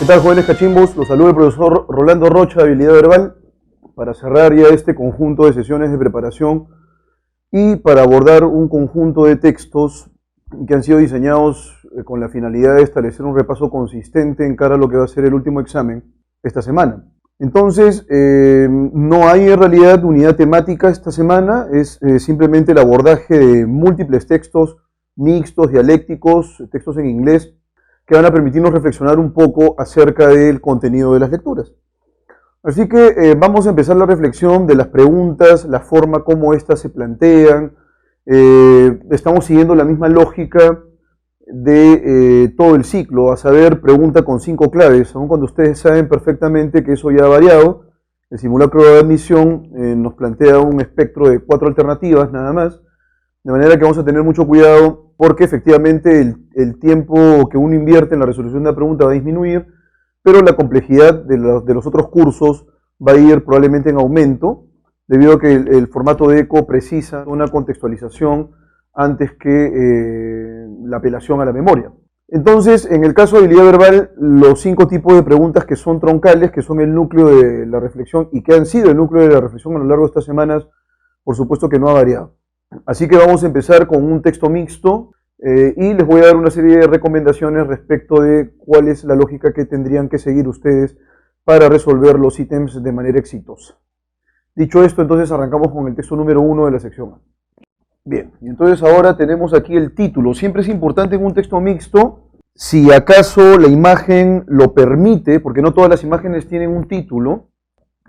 ¿Qué tal, jóvenes cachimbos? Los saluda el profesor Rolando Rocha de Habilidad Verbal para cerrar ya este conjunto de sesiones de preparación y para abordar un conjunto de textos que han sido diseñados con la finalidad de establecer un repaso consistente en cara a lo que va a ser el último examen esta semana. Entonces, no hay en realidad unidad temática esta semana, es simplemente el abordaje de múltiples textos mixtos, dialécticos, textos en inglés, que van a permitirnos reflexionar un poco acerca del contenido de las lecturas. Así que vamos a empezar la reflexión de las preguntas, la forma como éstas se plantean. Estamos siguiendo la misma lógica de todo el ciclo, a saber, pregunta con 5 claves, aun cuando ustedes saben perfectamente que eso ya ha variado. El simulacro de admisión nos plantea un espectro de 4 alternativas nada más, de manera que vamos a tener mucho cuidado porque efectivamente el tiempo que uno invierte en la resolución de la pregunta va a disminuir, pero la complejidad de los otros cursos va a ir probablemente en aumento, debido a que el formato de ECO precisa una contextualización antes que la apelación a la memoria. Entonces, en el caso de habilidad verbal, los 5 tipos de preguntas que son troncales, que son el núcleo de la reflexión y que han sido el núcleo de la reflexión a lo largo de estas semanas, por supuesto que no ha variado. Así que vamos a empezar con un texto mixto y les voy a dar una serie de recomendaciones respecto de cuál es la lógica que tendrían que seguir ustedes para resolver los ítems de manera exitosa. Dicho esto, entonces arrancamos con el texto número 1 de la sección A. Bien, y entonces ahora tenemos aquí el título. Siempre es importante en un texto mixto, si acaso la imagen lo permite, porque no todas las imágenes tienen un título,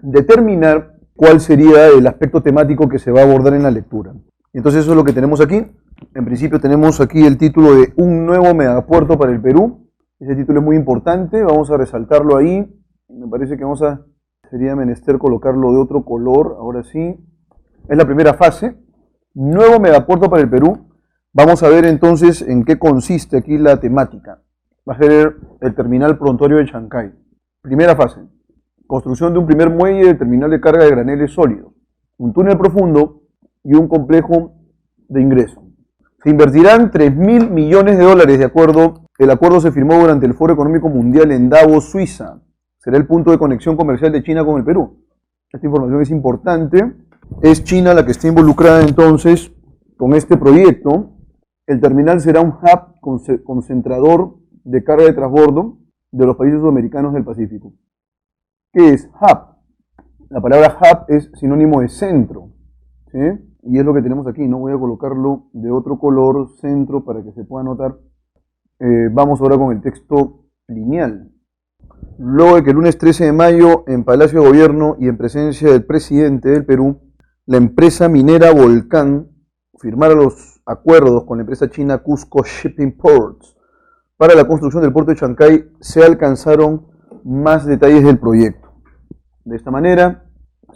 determinar cuál sería el aspecto temático que se va a abordar en la lectura. Entonces eso es lo que tenemos aquí. En principio tenemos aquí el título de Un nuevo megapuerto para el Perú. Ese título es muy importante, vamos a resaltarlo ahí. Me parece que sería menester colocarlo de otro color, ahora sí. Es la primera fase. Nuevo megapuerto para el Perú. Vamos a ver entonces en qué consiste aquí la temática. Va a ser el terminal prontuario de Chancay. Primera fase. Construcción de un primer muelle de terminal de carga de graneles sólidos. Un túnel profundo y un complejo de ingreso. Se invertirán $3.000 millones de acuerdo. El acuerdo se firmó durante el Foro Económico Mundial en Davos, Suiza. Será el punto de conexión comercial de China con el Perú. Esta información es importante. Es China la que está involucrada entonces con este proyecto. El terminal será un hub concentrador de carga de transbordo de los países sudamericanos del Pacífico. ¿Qué es hub? La palabra hub es sinónimo de centro, ¿sí? Y es lo que tenemos aquí, ¿no? Voy a colocarlo de otro color, centro, para que se pueda notar. Vamos ahora con el texto lineal. Luego de que el lunes 13 de mayo, en Palacio de Gobierno y en presencia del presidente del Perú, la empresa minera Volcán firmara los acuerdos con la empresa china Cusco Shipping Ports para la construcción del puerto de Chancay, se alcanzaron más detalles del proyecto. De esta manera,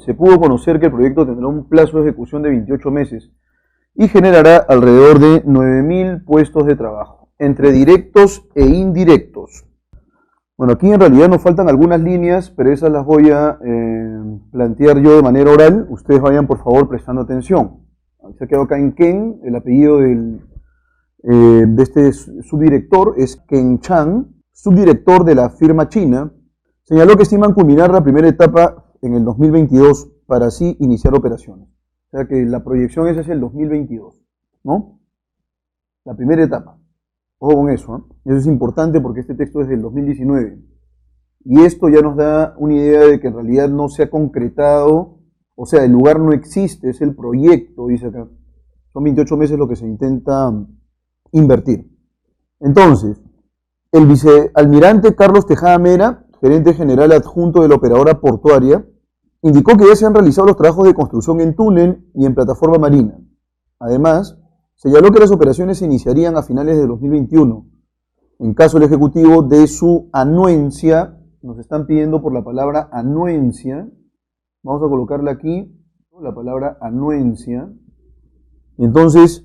se pudo conocer que el proyecto tendrá un plazo de ejecución de 28 meses y generará alrededor de 9.000 puestos de trabajo, entre directos e indirectos. Bueno, aquí en realidad nos faltan algunas líneas, pero esas las voy a plantear yo de manera oral. Ustedes vayan por favor prestando atención. Se ha quedado acá en Ken, el apellido de este subdirector es Ken Chang, subdirector de la firma china. Señaló que estiman culminar la primera etapa en el 2022 para así iniciar operaciones. O sea que la proyección es hacia el 2022, ¿no? La primera etapa. Ojo con eso, ¿eh? Eso es importante porque este texto es del 2019. Y esto ya nos da una idea de que en realidad no se ha concretado, o sea, el lugar no existe, es el proyecto, dice acá. Son 28 meses lo que se intenta invertir. Entonces, el vicealmirante Carlos Tejada Mera, gerente general adjunto de la operadora portuaria, indicó que ya se han realizado los trabajos de construcción en túnel y en plataforma marina. Además, señaló que las operaciones se iniciarían a finales de 2021. En caso del Ejecutivo de su anuencia, nos están pidiendo por la palabra anuencia, vamos a colocarla aquí, la palabra anuencia. Entonces,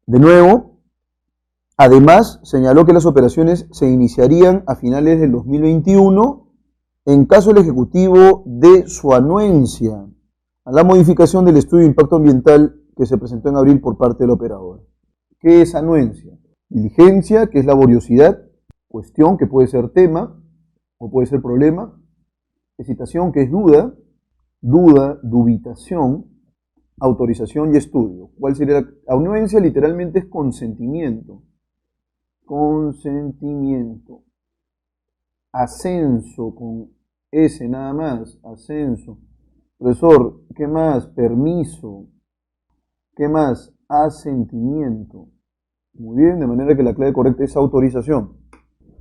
de nuevo, además, señaló que las operaciones se iniciarían a finales del 2021 en caso del Ejecutivo de su anuencia a la modificación del estudio de impacto ambiental que se presentó en abril por parte del operador. ¿Qué es anuencia? Diligencia, que es laboriosidad, cuestión, que puede ser tema, o puede ser problema. Excitación, que es duda, dubitación, autorización y estudio. ¿Cuál sería la anuencia? Literalmente es consentimiento. Consentimiento. Ascenso, con S nada más, ascenso. Profesor, ¿qué más? Permiso. ¿Qué más? Asentimiento. Muy bien, de manera que la clave correcta es autorización.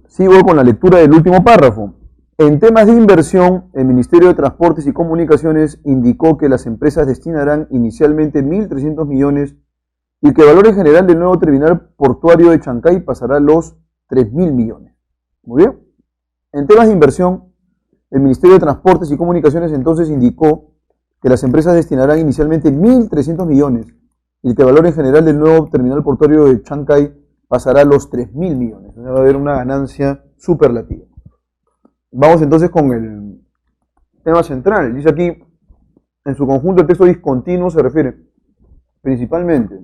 Sigo con la lectura del último párrafo. En temas de inversión, el Ministerio de Transportes y Comunicaciones indicó que las empresas destinarán inicialmente 1.300 millones y que el valor en general del nuevo terminal portuario de Chancay pasará a los 3.000 millones. Muy bien. En temas de inversión, el Ministerio de Transportes y Comunicaciones entonces indicó que las empresas destinarán inicialmente 1.300 millones y que el valor en general del nuevo terminal portuario de Chancay pasará a los 3.000 millones. O sea, va a haber una ganancia superlativa. Vamos entonces con el tema central. Dice aquí, en su conjunto el texto discontinuo se refiere principalmente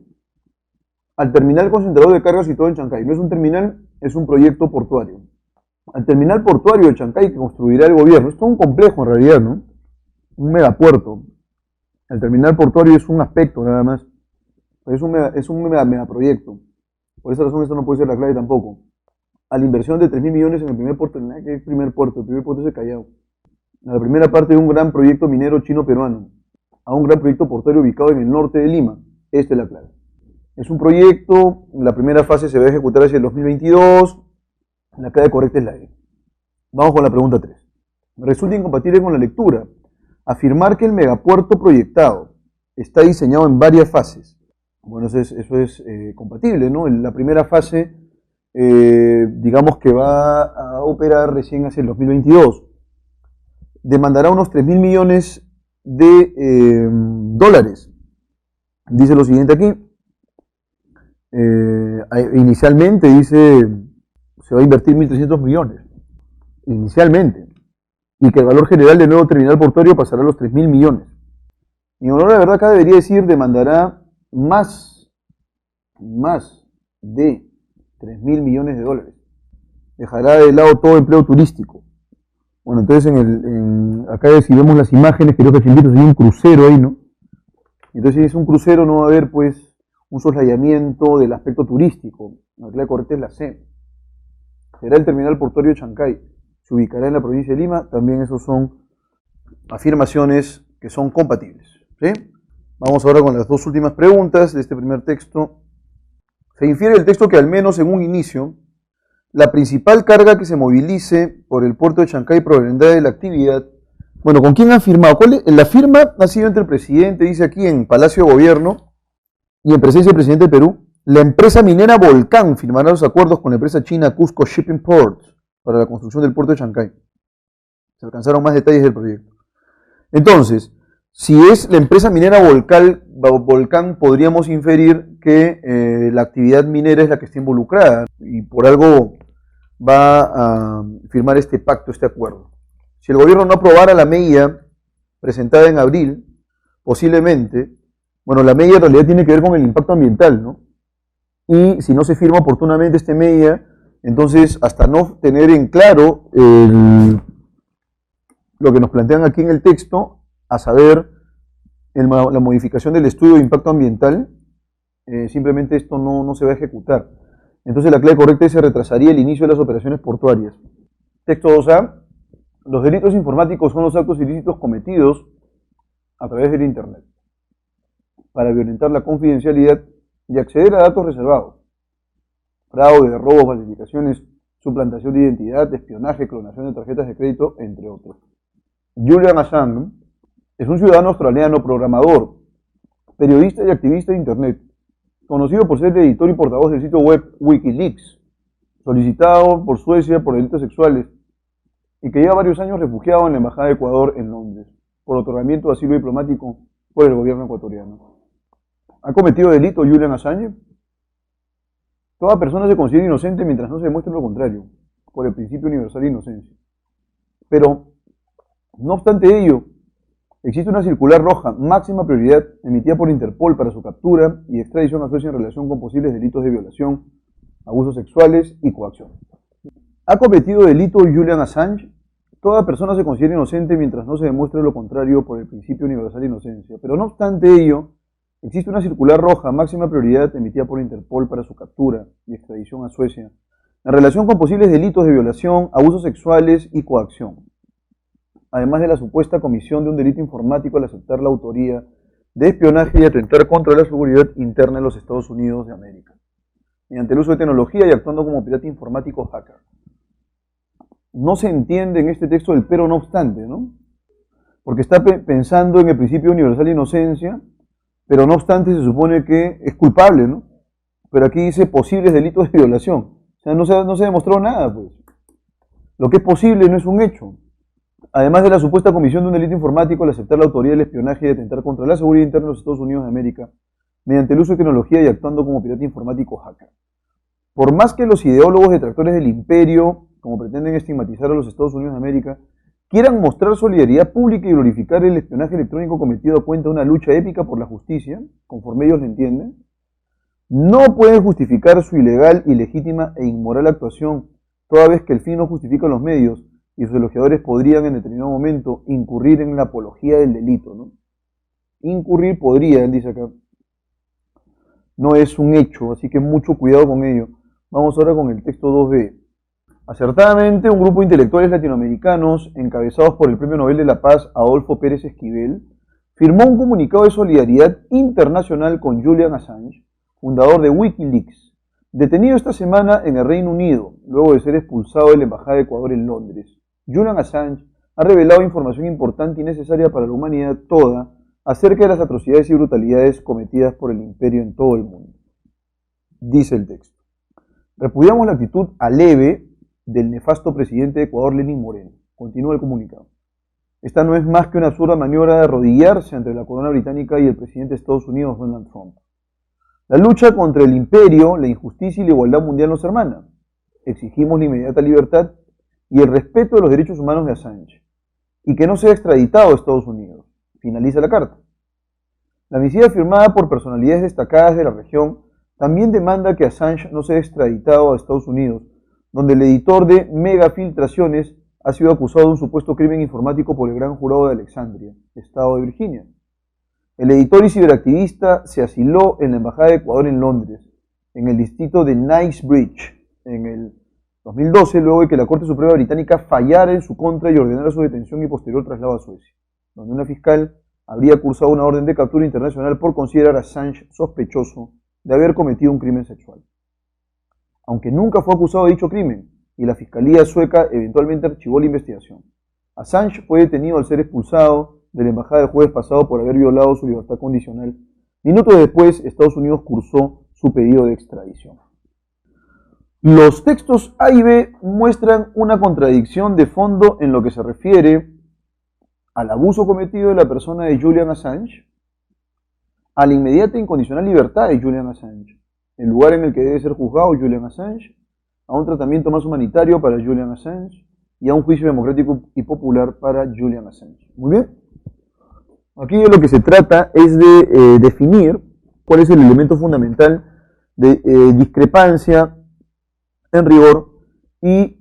al terminal concentrador de cargas situado en Chancay. No es un terminal, es un proyecto portuario. Al terminal portuario de Chancay que construirá el gobierno. Esto es un complejo en realidad, ¿no? Un megapuerto. El terminal portuario es un aspecto nada más. Es un megaproyecto. Por esa razón esto no puede ser la clave tampoco. A la inversión de 3.000 millones en el primer puerto. ¿Qué es primer puerto? El primer puerto es el Callao. A la primera parte de un gran proyecto minero chino-peruano. A un gran proyecto portuario ubicado en el norte de Lima. Esta es la clave. Es un proyecto, la primera fase se va a ejecutar hacia el 2022. La clave correcta es la E. Vamos con la pregunta 3. Resulta incompatible con la lectura afirmar que el megapuerto proyectado está diseñado en varias fases. Bueno, eso es compatible, ¿no? En la primera fase, digamos que va a operar recién hacia el 2022. Demandará unos 3.000 millones de dólares. Dice lo siguiente aquí. Inicialmente dice, se va a invertir 1.300 millones. Inicialmente. Y que el valor general del nuevo terminal portuario pasará a los 3.000 millones. Mi honor, la verdad, acá debería decir, demandará más de 3.000 millones de dólares. Dejará de lado todo empleo turístico. Bueno, entonces acá si vemos las imágenes, creo que se invita, hay un crucero ahí, ¿no? Entonces si es un crucero no va a haber pues un soslayamiento del aspecto turístico. La clave correcta es la C. Será el terminal portuario de Chancay. Se ubicará en la provincia de Lima. También esos son afirmaciones que son compatibles. ¿Sí? Vamos ahora con las dos últimas preguntas de este primer texto. Se infiere del texto que al menos en un inicio, la principal carga que se movilice por el puerto de Chancay provendrá de la actividad. Bueno, ¿con quién han firmado? La firma ha sido entre el presidente, dice aquí, en Palacio de Gobierno, y en presencia del presidente del Perú. La empresa minera Volcán firmará los acuerdos con la empresa china Cusco Shipping Ports para la construcción del puerto de Chancay. Se alcanzaron más detalles del proyecto. Entonces, si es la empresa minera Volcán, podríamos inferir que la actividad minera es la que está involucrada y por algo va a firmar este pacto, este acuerdo. Si el gobierno no aprobara la MEIA presentada en abril, posiblemente, bueno, la MEIA en realidad tiene que ver con el impacto ambiental, ¿no? Y si no se firma oportunamente este MEIA, entonces hasta no tener en claro lo que nos plantean aquí en el texto, a saber, la modificación del estudio de impacto ambiental, simplemente esto no se va a ejecutar. Entonces la clave correcta es que se retrasaría el inicio de las operaciones portuarias. Texto 2A. Los delitos informáticos son los actos ilícitos cometidos a través del Internet para violentar la confidencialidad y acceder a datos reservados. Fraude, robos, falsificaciones, suplantación de identidad, espionaje, clonación de tarjetas de crédito, entre otros. Julian Assange es un ciudadano australiano, programador, periodista y activista de Internet, conocido por ser el editor y portavoz del sitio web Wikileaks, solicitado por Suecia por delitos sexuales y que lleva varios años refugiado en la Embajada de Ecuador en Londres por otorgamiento de asilo diplomático por el gobierno ecuatoriano. ¿Ha cometido delito Julian Assange? Toda persona se considera inocente mientras no se demuestre lo contrario, por el principio universal de inocencia. Pero, no obstante ello, existe una circular roja, máxima prioridad, emitida por Interpol para su captura y extradición a Suecia en relación con posibles delitos de violación, abusos sexuales y coacción. ¿Ha cometido delito Julian Assange? toda persona se considera inocente mientras no se demuestre lo contrario por el principio universal de inocencia. Pero no obstante ello, existe una circular roja, máxima prioridad, emitida por Interpol para su captura y extradición a Suecia, en relación con posibles delitos de violación, abusos sexuales y coacción, además de la supuesta comisión de un delito informático al aceptar la autoría de espionaje y atentar contra la seguridad interna de los Estados Unidos de América, mediante el uso de tecnología y actuando como pirata informático hacker. No se entiende en este texto el pero no obstante, ¿no? Porque está pensando en el principio universal de inocencia, pero no obstante se supone que es culpable, ¿no? Pero aquí dice posibles delitos de violación. O sea, no se demostró nada, pues. Lo que es posible no es un hecho. Además de la supuesta comisión de un delito informático al aceptar la autoría del espionaje y atentar contra la seguridad interna de los Estados Unidos de América, mediante el uso de tecnología y actuando como pirata informático hacker. Por más que los ideólogos detractores del imperio, como pretenden estigmatizar a los Estados Unidos de América, quieran mostrar solidaridad pública y glorificar el espionaje electrónico cometido a cuenta de una lucha épica por la justicia, conforme ellos lo entienden, no pueden justificar su ilegal, ilegítima e inmoral actuación, toda vez que el fin no justifica los medios, y sus elogiadores podrían en determinado momento incurrir en la apología del delito, ¿no? Incurrir podría, él dice acá. No es un hecho, así que mucho cuidado con ello. Vamos ahora con el texto 2b. Acertadamente, un grupo de intelectuales latinoamericanos, encabezados por el Premio Nobel de la Paz Adolfo Pérez Esquivel, firmó un comunicado de solidaridad internacional con Julian Assange, fundador de Wikileaks, detenido esta semana en el Reino Unido, luego de ser expulsado de la Embajada de Ecuador en Londres. Julian Assange ha revelado información importante y necesaria para la humanidad toda acerca de las atrocidades y brutalidades cometidas por el imperio en todo el mundo. Dice el texto. Repudiamos la actitud aleve del nefasto presidente de Ecuador, Lenín Moreno. Continúa el comunicado. Esta no es más que una absurda maniobra de arrodillarse entre la corona británica y el presidente de Estados Unidos, Donald Trump. La lucha contra el imperio, la injusticia y la igualdad mundial nos hermana. Exigimos la inmediata libertad y el respeto de los derechos humanos de Assange, y que no sea extraditado a Estados Unidos. Finaliza la carta. La misiva firmada por personalidades destacadas de la región también demanda que Assange no sea extraditado a Estados Unidos, donde el editor de Megafiltraciones ha sido acusado de un supuesto crimen informático por el Gran Jurado de Alexandria, Estado de Virginia. El editor y ciberactivista se asiló en la Embajada de Ecuador en Londres, en el distrito de Knightsbridge, en el 2012, luego de que la Corte Suprema Británica fallara en su contra y ordenara su detención y posterior traslado a Suecia, donde una fiscal habría cursado una orden de captura internacional por considerar a Assange sospechoso de haber cometido un crimen sexual. Aunque nunca fue acusado de dicho crimen, y la Fiscalía sueca eventualmente archivó la investigación. Assange fue detenido al ser expulsado de la embajada el jueves pasado por haber violado su libertad condicional. Minutos después, Estados Unidos cursó su pedido de extradición. Los textos A y B muestran una contradicción de fondo en lo que se refiere al abuso cometido de la persona de Julian Assange, a la inmediata e incondicional libertad de Julian Assange, el lugar en el que debe ser juzgado Julian Assange, a un tratamiento más humanitario para Julian Assange y a un juicio democrático y popular para Julian Assange. Muy bien. Aquí de lo que se trata es de definir cuál es el elemento fundamental de discrepancia en rigor y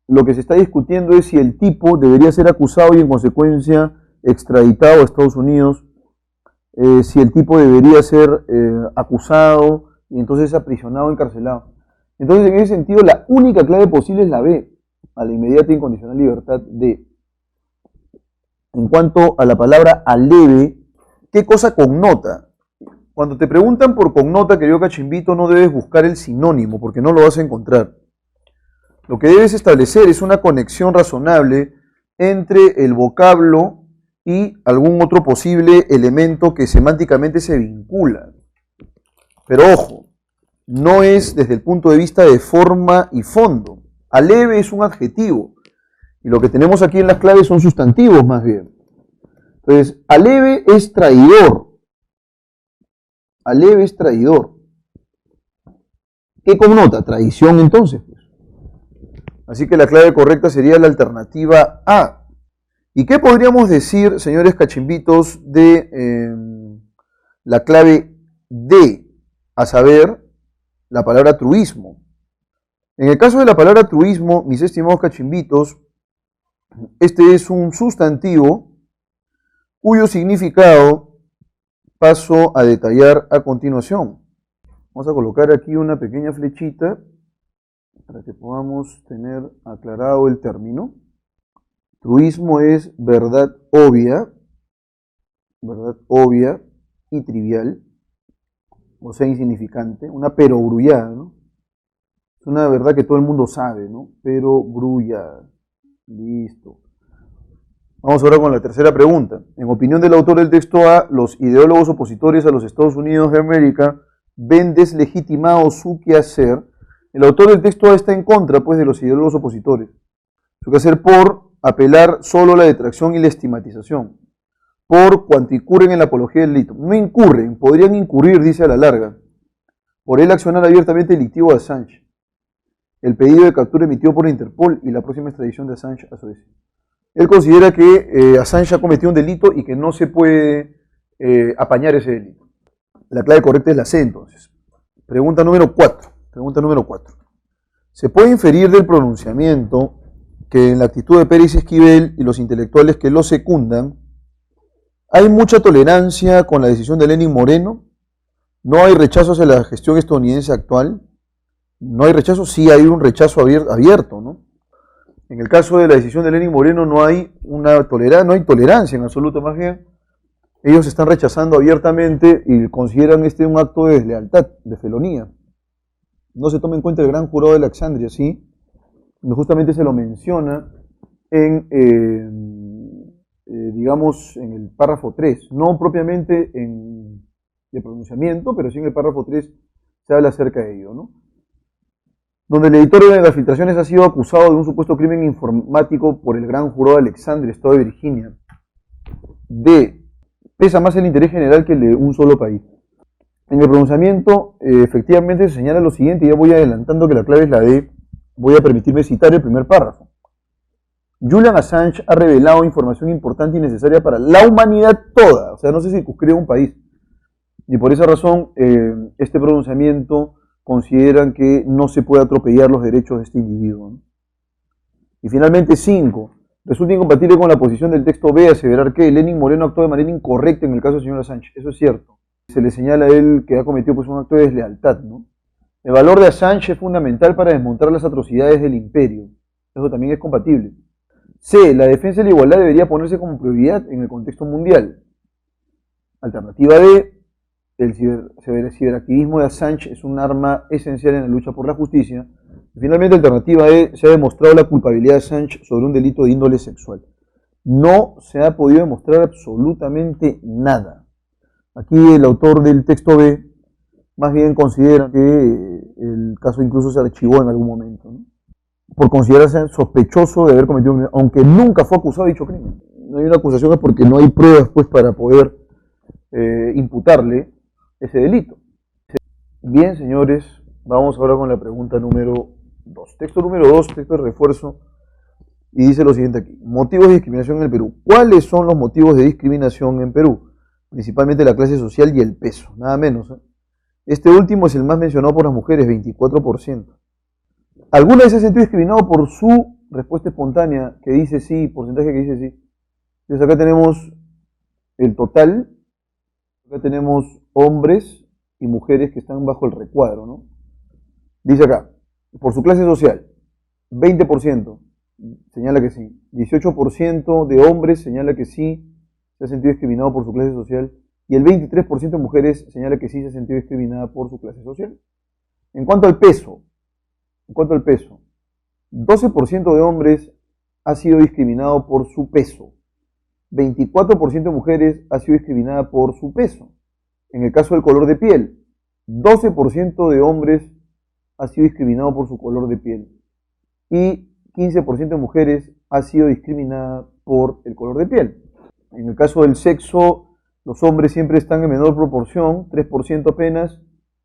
lo que se está discutiendo es si el tipo debería ser acusado y en consecuencia extraditado a Estados Unidos, si el tipo debería ser acusado y entonces aprisionado o encarcelado. Entonces, en ese sentido, la única clave posible es la B, a la inmediata e incondicional libertad de. En cuanto a la palabra aleve, ¿qué cosa connota? Cuando te preguntan por connota, querido cachimbito, no debes buscar el sinónimo, porque no lo vas a encontrar. Lo que debes establecer es una conexión razonable entre el vocablo y algún otro posible elemento que semánticamente se vincula. Pero ojo, no es desde el punto de vista de forma y fondo. Aleve es un adjetivo, y lo que tenemos aquí en las claves son sustantivos más bien. Entonces, aleve es traidor. Aleve es traidor. ¿Qué connota? Traición entonces. Así que la clave correcta sería la alternativa A. ¿Y qué podríamos decir, señores cachimbitos, de la clave D? A saber, la palabra truismo. En el caso de la palabra truismo, mis estimados cachimbitos, Este es un sustantivo cuyo significado paso a detallar a continuación. Vamos a colocar aquí una pequeña flechita para que podamos tener aclarado el término. Truismo es verdad obvia y trivial, o sea, insignificante, una perogrullada, ¿no? Es una verdad que todo el mundo sabe, ¿no? Perogrullada. Listo. Vamos ahora con la tercera pregunta. En opinión del autor del texto A, los ideólogos opositores a los Estados Unidos de América ven deslegitimado su quehacer. El autor del texto A está en contra, pues, de los ideólogos opositores. Su quehacer por apelar solo a la detracción y la estigmatización, por cuanto incurren en la apología del delito. No incurren, podrían incurrir, dice a la larga, por el accionar abiertamente delictivo de Assange, el pedido de captura emitido por Interpol y la próxima extradición de Assange a Suecia. Él considera que Assange ha cometido un delito y que no se puede apañar ese delito. La clave correcta es la C, entonces. Pregunta número 4. ¿Se puede inferir del pronunciamiento que en la actitud de Pérez Esquivel y los intelectuales que lo secundan hay mucha tolerancia con la decisión de Lenín Moreno? ¿No hay rechazo hacia la gestión estadounidense actual? No hay rechazo, sí hay un rechazo abierto, ¿no? En el caso de la decisión de Lenín Moreno no hay tolerancia en absoluto, más bien ellos están rechazando abiertamente y consideran este un acto de deslealtad, de felonía. No se toma en cuenta el gran jurado de Alexandria, ¿sí? Donde justamente se lo menciona en, digamos, en el párrafo 3, no propiamente en el pronunciamiento, pero sí en el párrafo 3 se habla acerca de ello, ¿no? Donde el editor de las filtraciones ha sido acusado de un supuesto crimen informático por el gran jurado de Alexandria, estado de Virginia. D. Pesa más el interés general que el de un solo país. En el pronunciamiento, efectivamente se señala lo siguiente, y ya voy adelantando que la clave es la D. Voy a permitirme citar el primer párrafo. Julian Assange ha revelado información importante y necesaria para la humanidad toda, o sea, no se circunscribe a un país. Y por esa razón, este pronunciamiento consideran que no se puede atropellar los derechos de este individuo, ¿no? Y finalmente, 5. Resulta incompatible con la posición del texto B aseverar que Lenín Moreno actuó de manera incorrecta en el caso del señor Assange. Eso es cierto. Se le señala a él que ha cometido pues, un acto de deslealtad, ¿no? El valor de Assange es fundamental para desmontar las atrocidades del imperio. Eso también es compatible. C. La defensa de la igualdad debería ponerse como prioridad en el contexto mundial. Alternativa D. El ciberactivismo de Assange es un arma esencial en la lucha por la justicia. Y finalmente, alternativa E, se ha demostrado la culpabilidad de Assange sobre un delito de índole sexual. No se ha podido demostrar absolutamente nada. Aquí el autor del texto B más bien considera que el caso incluso se archivó en algún momento, ¿no? Por considerarse sospechoso de haber cometido un crimen, aunque nunca fue acusado de dicho crimen. No hay una acusación es porque no hay pruebas pues, para poder imputarle ese delito. Bien, señores, vamos ahora con la pregunta número 2. Texto número 2, texto de refuerzo, y dice lo siguiente aquí. Motivos de discriminación en el Perú. ¿Cuáles son los motivos de discriminación en Perú? Principalmente la clase social y el peso, nada menos, ¿eh? Este último es el más mencionado por las mujeres, 24%. ¿Alguna vez se ha sentido discriminado por su respuesta espontánea que dice sí, porcentaje que dice sí? Entonces acá tenemos el total, acá tenemos hombres y mujeres que están bajo el recuadro, ¿no? Dice acá, por su clase social, 20% señala que sí, 18% de hombres señala que sí se ha sentido discriminado por su clase social y el 23% de mujeres señala que sí se ha sentido discriminada por su clase social. En cuanto al peso, 12% de hombres ha sido discriminado por su peso, 24% de mujeres ha sido discriminada por su peso. En el caso del color de piel, 12% de hombres ha sido discriminado por su color de piel y 15% de mujeres ha sido discriminada por el color de piel. En el caso del sexo, los hombres siempre están en menor proporción, 3% apenas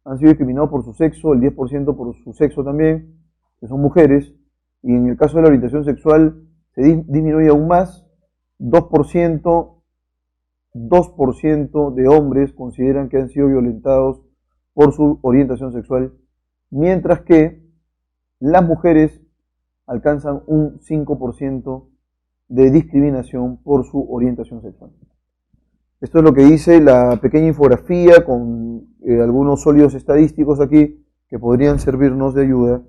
han sido discriminados por su sexo, el 10% por su sexo también, que son mujeres, y en el caso de la orientación sexual se disminuye aún más, 2% de hombres consideran que han sido violentados por su orientación sexual, mientras que las mujeres alcanzan un 5% de discriminación por su orientación sexual. Esto es lo que dice la pequeña infografía con algunos sólidos estadísticos aquí que podrían servirnos de ayuda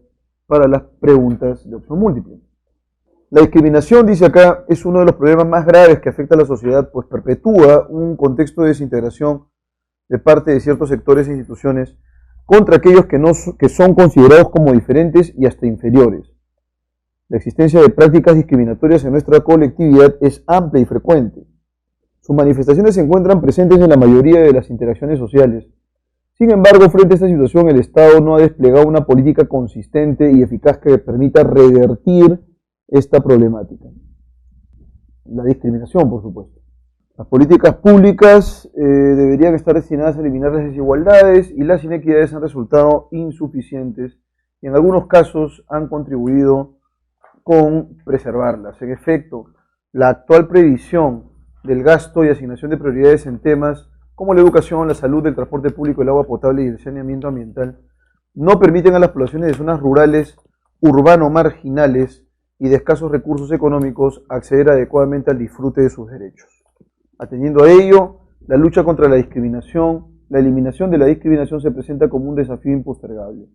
para las preguntas de opción múltiple. La discriminación, dice acá, es uno de los problemas más graves que afecta a la sociedad, pues perpetúa un contexto de desintegración de parte de ciertos sectores e instituciones contra aquellos que son considerados como diferentes y hasta inferiores. La existencia de prácticas discriminatorias en nuestra colectividad es amplia y frecuente. Sus manifestaciones se encuentran presentes en la mayoría de las interacciones sociales. Sin embargo, frente a esta situación, el Estado no ha desplegado una política consistente y eficaz que permita revertir esta problemática. La discriminación, por supuesto. Las políticas públicas deberían estar destinadas a eliminar las desigualdades y las inequidades han resultado insuficientes y en algunos casos han contribuido con preservarlas. En efecto, la actual previsión del gasto y asignación de prioridades en temas como la educación, la salud, el transporte público, el agua potable y el saneamiento ambiental no permiten a las poblaciones de zonas rurales, urbano-marginales y de escasos recursos económicos acceder adecuadamente al disfrute de sus derechos. Atendiendo a ello, la lucha contra la discriminación, la eliminación de la discriminación se presenta como un desafío impostergable.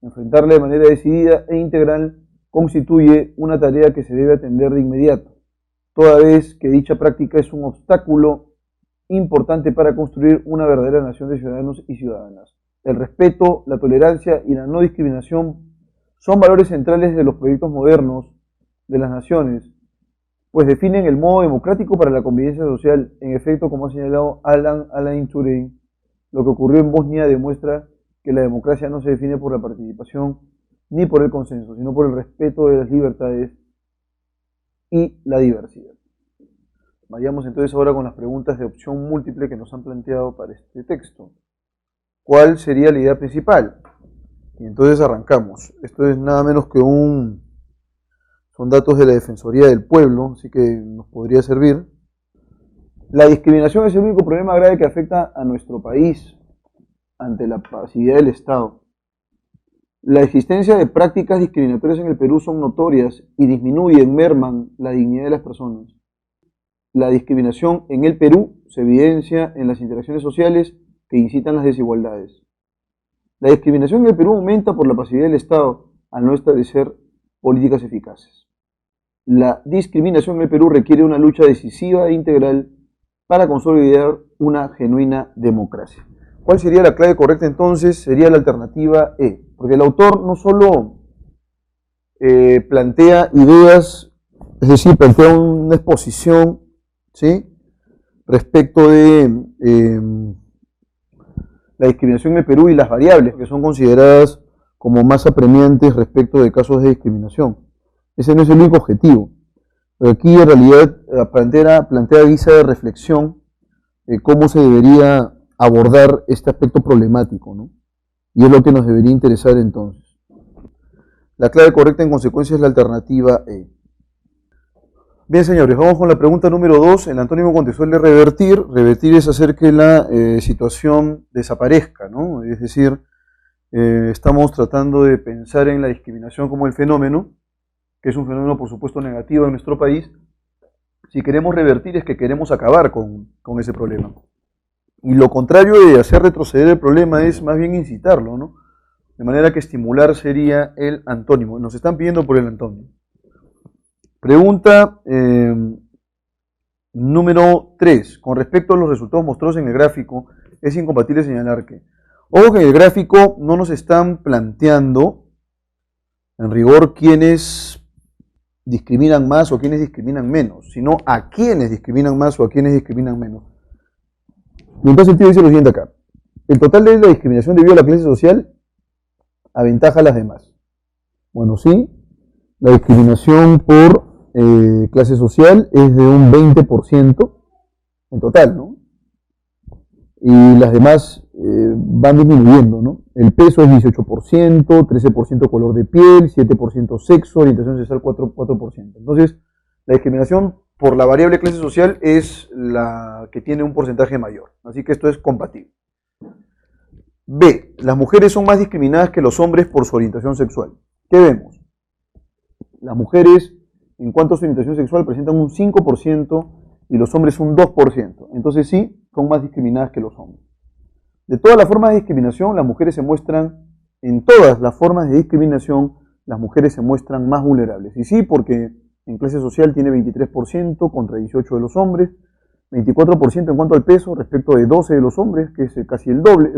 Enfrentarla de manera decidida e integral constituye una tarea que se debe atender de inmediato, toda vez que dicha práctica es un obstáculo importante para construir una verdadera nación de ciudadanos y ciudadanas. El respeto, la tolerancia y la no discriminación son valores centrales de los proyectos modernos de las naciones, pues definen el modo democrático para la convivencia social. En efecto, como ha señalado Alain Touraine, lo que ocurrió en Bosnia demuestra que la democracia no se define por la participación ni por el consenso, sino por el respeto de las libertades y la diversidad. Vayamos entonces ahora con las preguntas de opción múltiple que nos han planteado para este texto. ¿Cuál sería la idea principal? Y entonces arrancamos. Esto es nada menos que son datos de la Defensoría del Pueblo, así que nos podría servir. La discriminación es el único problema grave que afecta a nuestro país ante la pasividad del Estado. La existencia de prácticas discriminatorias en el Perú son notorias y disminuyen, merman la dignidad de las personas. La discriminación en el Perú se evidencia en las interacciones sociales que incitan las desigualdades. La discriminación en el Perú aumenta por la pasividad del Estado al no establecer políticas eficaces. La discriminación en el Perú requiere una lucha decisiva e integral para consolidar una genuina democracia. ¿Cuál sería la clave correcta entonces? Sería la alternativa E, porque el autor no solo plantea ideas, es decir, plantea una exposición, ¿sí?, respecto de la discriminación en el Perú y las variables que son consideradas como más apremiantes respecto de casos de discriminación. Ese no es el único objetivo. Pero aquí en realidad plantea guisa de reflexión cómo se debería abordar este aspecto problemático, ¿no? Y es lo que nos debería interesar entonces. La clave correcta en consecuencia es la alternativa E. Bien, señores, vamos con la pregunta número 2. El antónimo contextual de revertir. Revertir es hacer que la situación desaparezca, ¿no? Es decir, estamos tratando de pensar en la discriminación como el fenómeno, que es un fenómeno, por supuesto, negativo en nuestro país. Si queremos revertir es que queremos acabar con ese problema. Y lo contrario de hacer retroceder el problema es más bien incitarlo, ¿no? De manera que estimular sería el antónimo. Nos están pidiendo por el antónimo. Pregunta número 3. Con respecto a los resultados mostrados en el gráfico, es incompatible señalar que, ojo que en el gráfico no nos están planteando, en rigor, quiénes discriminan más o quiénes discriminan menos, sino a quiénes discriminan más o a quiénes discriminan menos. Y entonces el tío dice lo siguiente acá. El total de la discriminación debido a la clase social aventaja a las demás. Bueno, sí, la discriminación por clase social es de un 20% en total, ¿no? Y las demás van disminuyendo, ¿no? El peso es 18%, 13% color de piel, 7% sexo, orientación sexual 4%. Entonces, la discriminación por la variable clase social es la que tiene un porcentaje mayor. Así que esto es compatible. B. Las mujeres son más discriminadas que los hombres por su orientación sexual. ¿Qué vemos? Las mujeres en cuanto a su orientación sexual, presentan un 5% y los hombres un 2%. Entonces sí, son más discriminadas que los hombres. De todas las formas de discriminación, las mujeres se muestran, en todas las formas de discriminación, las mujeres se muestran más vulnerables. Y sí, porque en clase social tiene 23% contra 18% de los hombres, 24% en cuanto al peso respecto de 12% de los hombres, que es casi el doble,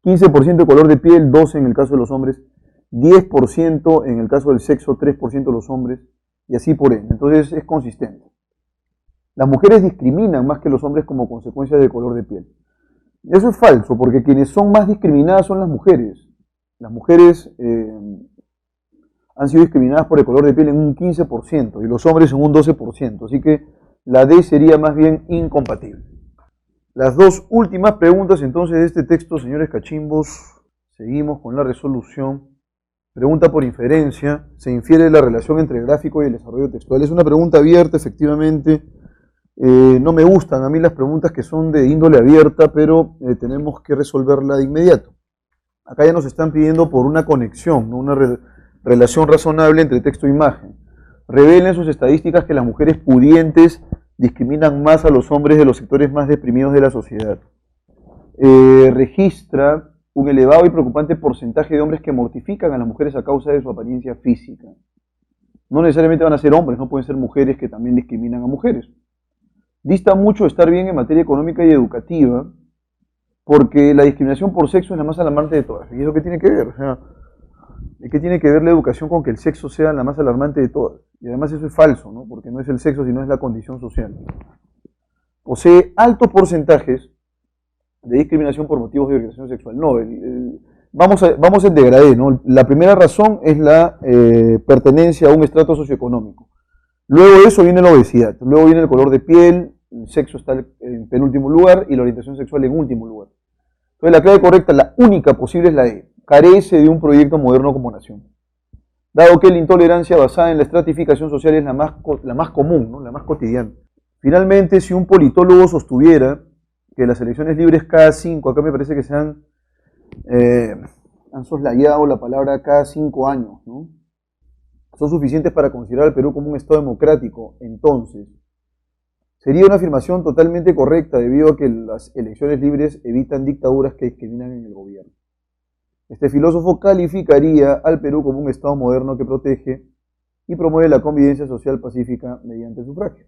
15% de color de piel, 12% en el caso de los hombres, 10% en el caso del sexo, 3% de los hombres, y así por ende. Entonces es consistente. Las mujeres discriminan más que los hombres como consecuencia del color de piel. Eso es falso, porque quienes son más discriminadas son las mujeres. Las mujeres han sido discriminadas por el color de piel en un 15% y los hombres en un 12%. Así que la D sería más bien incompatible. Las dos últimas preguntas entonces de este texto, señores cachimbos. Seguimos con la resolución. Pregunta por inferencia. ¿Se infiere la relación entre el gráfico y el desarrollo textual? Es una pregunta abierta, efectivamente. No me gustan a mí las preguntas que son de índole abierta, pero tenemos que resolverla de inmediato. Acá ya nos están pidiendo por una conexión, ¿no? Una relación razonable entre texto e imagen. Revelen sus estadísticas que las mujeres pudientes discriminan más a los hombres de los sectores más deprimidos de la sociedad. Registra un elevado y preocupante porcentaje de hombres que mortifican a las mujeres a causa de su apariencia física. No necesariamente van a ser hombres, no pueden ser mujeres que también discriminan a mujeres. Dista mucho estar bien en materia económica y educativa, porque la discriminación por sexo es la más alarmante de todas. ¿Y eso qué tiene que ver? O sea, ¿qué tiene que ver la educación con que el sexo sea la más alarmante de todas? Y además eso es falso, ¿no? Porque no es el sexo, sino es la condición social. Posee altos porcentajes de discriminación por motivos de orientación sexual. No, vamos en degradé, ¿no? La primera razón es la pertenencia a un estrato socioeconómico. Luego de eso viene la obesidad, luego viene el color de piel, el sexo está en penúltimo lugar y la orientación sexual en último lugar. Entonces la clave correcta, la única posible es la E. Carece de un proyecto moderno como nación. Dado que la intolerancia basada en la estratificación social es la más común, ¿no? La más cotidiana. Finalmente, si un politólogo sostuviera que las elecciones libres cada 5, acá me parece que se han soslayado la palabra cada 5 años, ¿no? Son suficientes para considerar al Perú como un Estado democrático, entonces sería una afirmación totalmente correcta debido a que las elecciones libres evitan dictaduras que discriminan en el gobierno. Este filósofo calificaría al Perú como un Estado moderno que protege y promueve la convivencia social pacífica mediante el sufragio.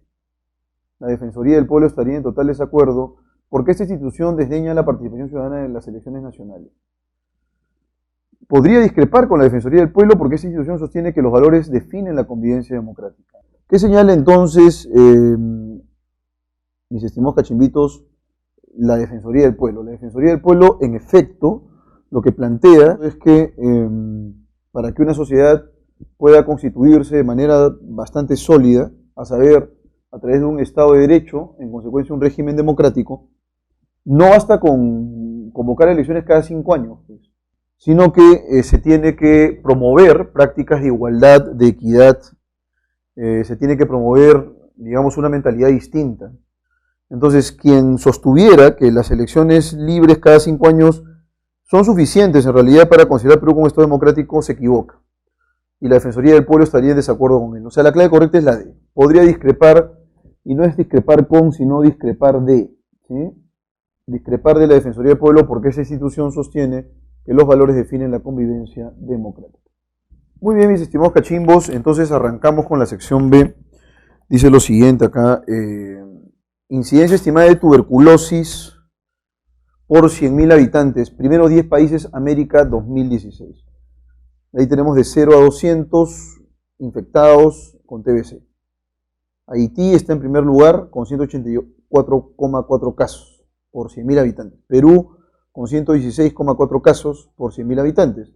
La Defensoría del Pueblo estaría en total desacuerdo porque esta institución desdeña la participación ciudadana en las elecciones nacionales. Podría discrepar con la Defensoría del Pueblo porque esta institución sostiene que los valores definen la convivencia democrática. ¿Qué señala entonces, mis estimados cachimbitos, la Defensoría del Pueblo? La Defensoría del Pueblo, en efecto, lo que plantea es que para que una sociedad pueda constituirse de manera bastante sólida, a saber, a través de un Estado de Derecho, en consecuencia un régimen democrático, no basta con convocar elecciones cada 5 años, pues, sino que se tiene que promover prácticas de igualdad, de equidad, se tiene que promover, digamos, una mentalidad distinta. Entonces, quien sostuviera que las elecciones libres cada 5 años son suficientes en realidad para considerar Perú como un Estado democrático, se equivoca. Y la Defensoría del Pueblo estaría en desacuerdo con él. O sea, la clave correcta es la D. Podría discrepar, y no es discrepar con, sino discrepar de. ¿Sí? Discrepar de la Defensoría del Pueblo porque esa institución sostiene que los valores definen la convivencia democrática. Muy bien, mis estimados cachimbos, entonces arrancamos con la sección B. Dice lo siguiente acá, incidencia estimada de tuberculosis por 100.000 habitantes, primeros 10 países, América 2016. Ahí tenemos de 0 a 200 infectados con TBC. Haití está en primer lugar con 184,4 casos por 100.000 habitantes. Perú con 116,4 casos por 100.000 habitantes.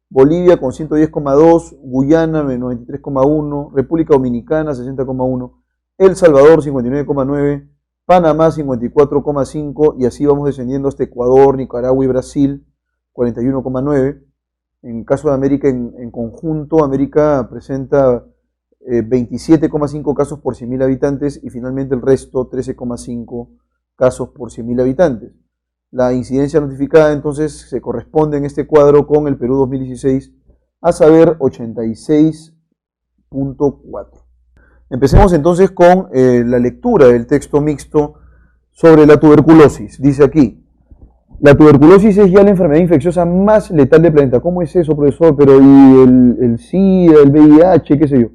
Bolivia con 110,2, Guyana 93,1, República Dominicana 60,1, El Salvador 59,9, Panamá 54,5 y así vamos descendiendo hasta Ecuador, Nicaragua y Brasil 41,9. En caso de América en conjunto, América presenta 27,5 casos por 100.000 habitantes y finalmente el resto 13,5 casos por 100.000 habitantes. La incidencia notificada entonces se corresponde en este cuadro con el Perú 2016, a saber 86 2.4. Empecemos entonces con la lectura del texto mixto sobre la tuberculosis. Dice aquí: la tuberculosis es ya la enfermedad infecciosa más letal del planeta. ¿Cómo es eso, profesor? Pero ¿y el SIDA, el VIH, qué sé yo?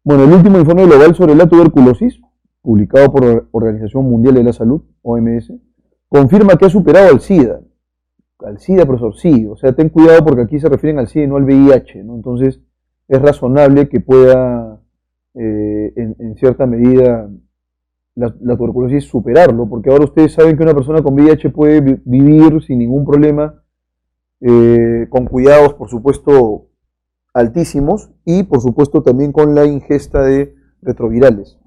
Bueno, el último informe global sobre la tuberculosis, publicado por la Organización Mundial de la Salud, OMS, confirma que ha superado al SIDA. Al SIDA, profesor, sí. O sea, ten cuidado porque aquí se refieren al SIDA y no al VIH, ¿no? Entonces, es razonable que pueda, en cierta medida, la tuberculosis superarlo, porque ahora ustedes saben que una persona con VIH puede vivir sin ningún problema, con cuidados, por supuesto, altísimos, y por supuesto también con la ingesta de retrovirales.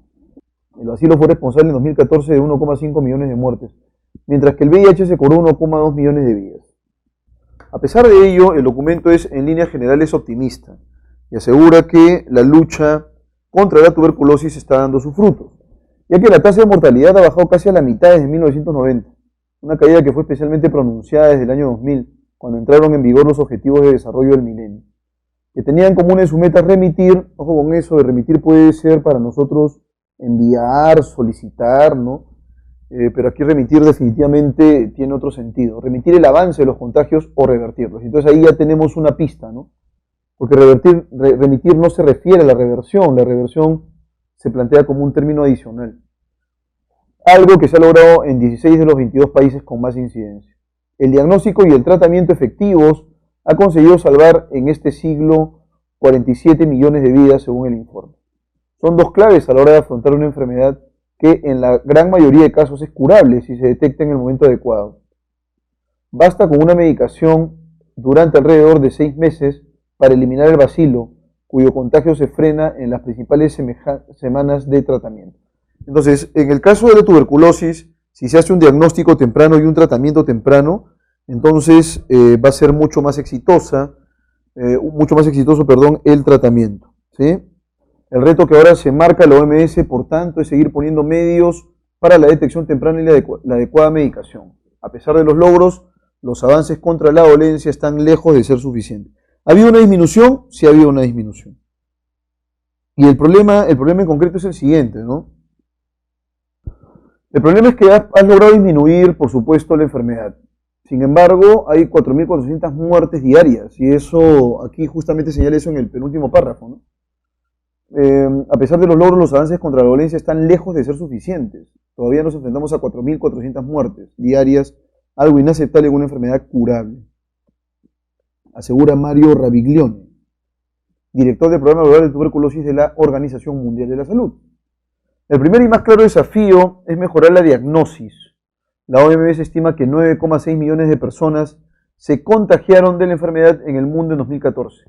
El bacilo fue responsable en 2014 de 1,5 millones de muertes, mientras que el VIH se cobró 1,2 millones de vidas. A pesar de ello, el documento es en líneas generales optimista y asegura que la lucha contra la tuberculosis está dando sus frutos, ya que la tasa de mortalidad ha bajado casi a la mitad desde 1990, una caída que fue especialmente pronunciada desde el año 2000, cuando entraron en vigor los Objetivos de Desarrollo del Milenio, que tenían como una de sus metas remitir. Ojo con eso, de remitir puede ser para nosotros enviar, solicitar, ¿no? Pero aquí remitir definitivamente tiene otro sentido, remitir el avance de los contagios o revertirlos. Entonces ahí ya tenemos una pista, ¿no? Porque remitir no se refiere a la reversión se plantea como un término adicional. Algo que se ha logrado en 16 de los 22 países con más incidencia. El diagnóstico y el tratamiento efectivos ha conseguido salvar en este siglo 47 millones de vidas según el informe. Son dos claves a la hora de afrontar una enfermedad que en la gran mayoría de casos es curable si se detecta en el momento adecuado. Basta con una medicación durante alrededor de 6 meses para eliminar el bacilo, cuyo contagio se frena en las principales semanas de tratamiento. Entonces, en el caso de la tuberculosis, si se hace un diagnóstico temprano y un tratamiento temprano, entonces va a ser mucho más exitoso, el tratamiento, ¿sí? El reto que ahora se marca la OMS, por tanto, es seguir poniendo medios para la detección temprana y la adecuada medicación. A pesar de los logros, los avances contra la dolencia están lejos de ser suficientes. ¿Ha habido una disminución? Sí ha habido una disminución. Y el problema en concreto es el siguiente, ¿no? El problema es que has logrado disminuir, por supuesto, la enfermedad. Sin embargo, hay 4.400 muertes diarias, y eso, aquí justamente señala eso en el penúltimo párrafo, ¿no? A pesar de los logros, los avances contra la dolencia están lejos de ser suficientes. Todavía nos enfrentamos a 4.400 muertes diarias, algo inaceptable en una enfermedad curable, asegura Mario Raviglione, director del Programa Global de Tuberculosis de la Organización Mundial de la Salud. El primer y más claro desafío es mejorar la diagnosis. La OMS estima que 9,6 millones de personas se contagiaron de la enfermedad en el mundo en 2014,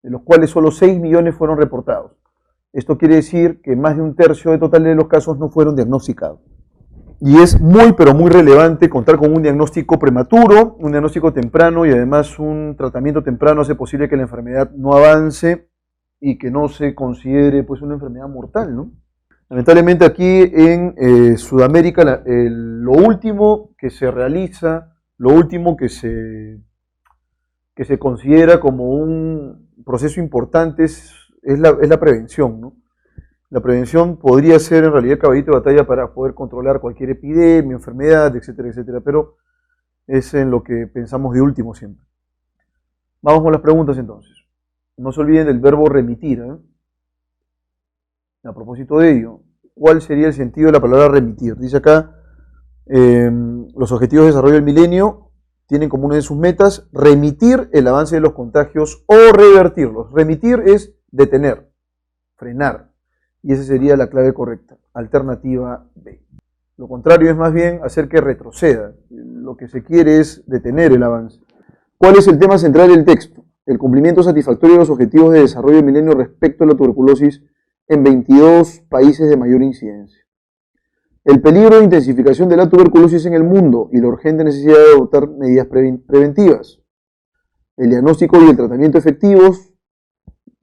de los cuales solo 6 millones fueron reportados. Esto quiere decir que más de un tercio del total de los casos no fueron diagnosticados. Y es muy, pero muy relevante contar con un diagnóstico prematuro, un diagnóstico temprano y además un tratamiento temprano hace posible que la enfermedad no avance y que no se considere pues una enfermedad mortal, ¿no? Lamentablemente aquí en Sudamérica lo último que se realiza, lo último que se considera como un proceso importante es la prevención, ¿no? La prevención podría ser en realidad caballito de batalla para poder controlar cualquier epidemia, enfermedad, etcétera, pero es en lo que pensamos de último siempre. Vamos con las preguntas entonces. No se olviden del verbo remitir, ¿eh? A propósito de ello, ¿cuál sería el sentido de la palabra remitir? Dice acá, los Objetivos de Desarrollo del Milenio tienen como una de sus metas remitir el avance de los contagios o revertirlos. Remitir es detener, frenar. Y esa sería la clave correcta, alternativa B. Lo contrario es más bien hacer que retroceda. Lo que se quiere es detener el avance. ¿Cuál es el tema central del texto? El cumplimiento satisfactorio de los objetivos de desarrollo del milenio respecto a la tuberculosis en 22 países de mayor incidencia. El peligro de intensificación de la tuberculosis en el mundo y la urgente necesidad de adoptar medidas preventivas. El diagnóstico y el tratamiento efectivos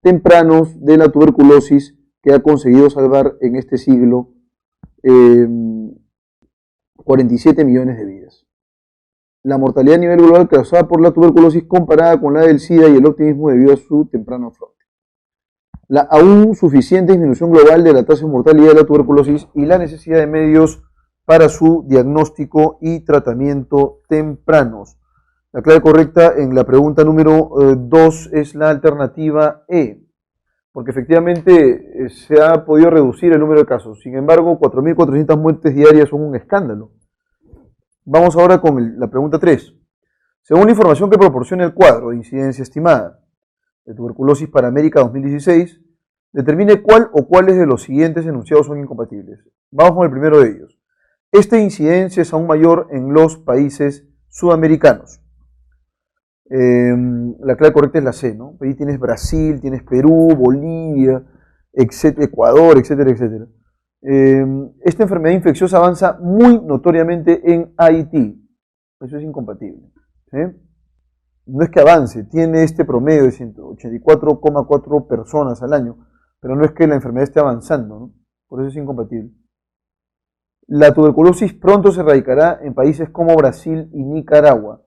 tempranos de la tuberculosis que ha conseguido salvar en este siglo 47 millones de vidas. La mortalidad a nivel global causada por la tuberculosis comparada con la del SIDA y el optimismo debido a su temprano afronte. la aún suficiente disminución global de la tasa de mortalidad de la tuberculosis y la necesidad de medios para su diagnóstico y tratamiento tempranos. La clave correcta en la pregunta número 2 es la alternativa E, porque efectivamente se ha podido reducir el número de casos. Sin embargo, 4.400 muertes diarias son un escándalo. Vamos ahora con la pregunta 3. Según la información que proporciona el cuadro de incidencia estimada de tuberculosis para América 2016, determine cuál o cuáles de los siguientes enunciados son incompatibles. Vamos con el primero de ellos. Esta incidencia es aún mayor en los países sudamericanos. La clave correcta es la C, ¿no? Ahí tienes Brasil, tienes Perú, Bolivia, Ecuador, etcétera, etcétera. Esta enfermedad infecciosa avanza muy notoriamente en Haití. Eso es incompatible. ¿Sí? No es que avance, tiene este promedio de 184,4 personas al año, pero no es que la enfermedad esté avanzando, ¿no? Por eso es incompatible. La tuberculosis pronto se erradicará en países como Brasil y Nicaragua.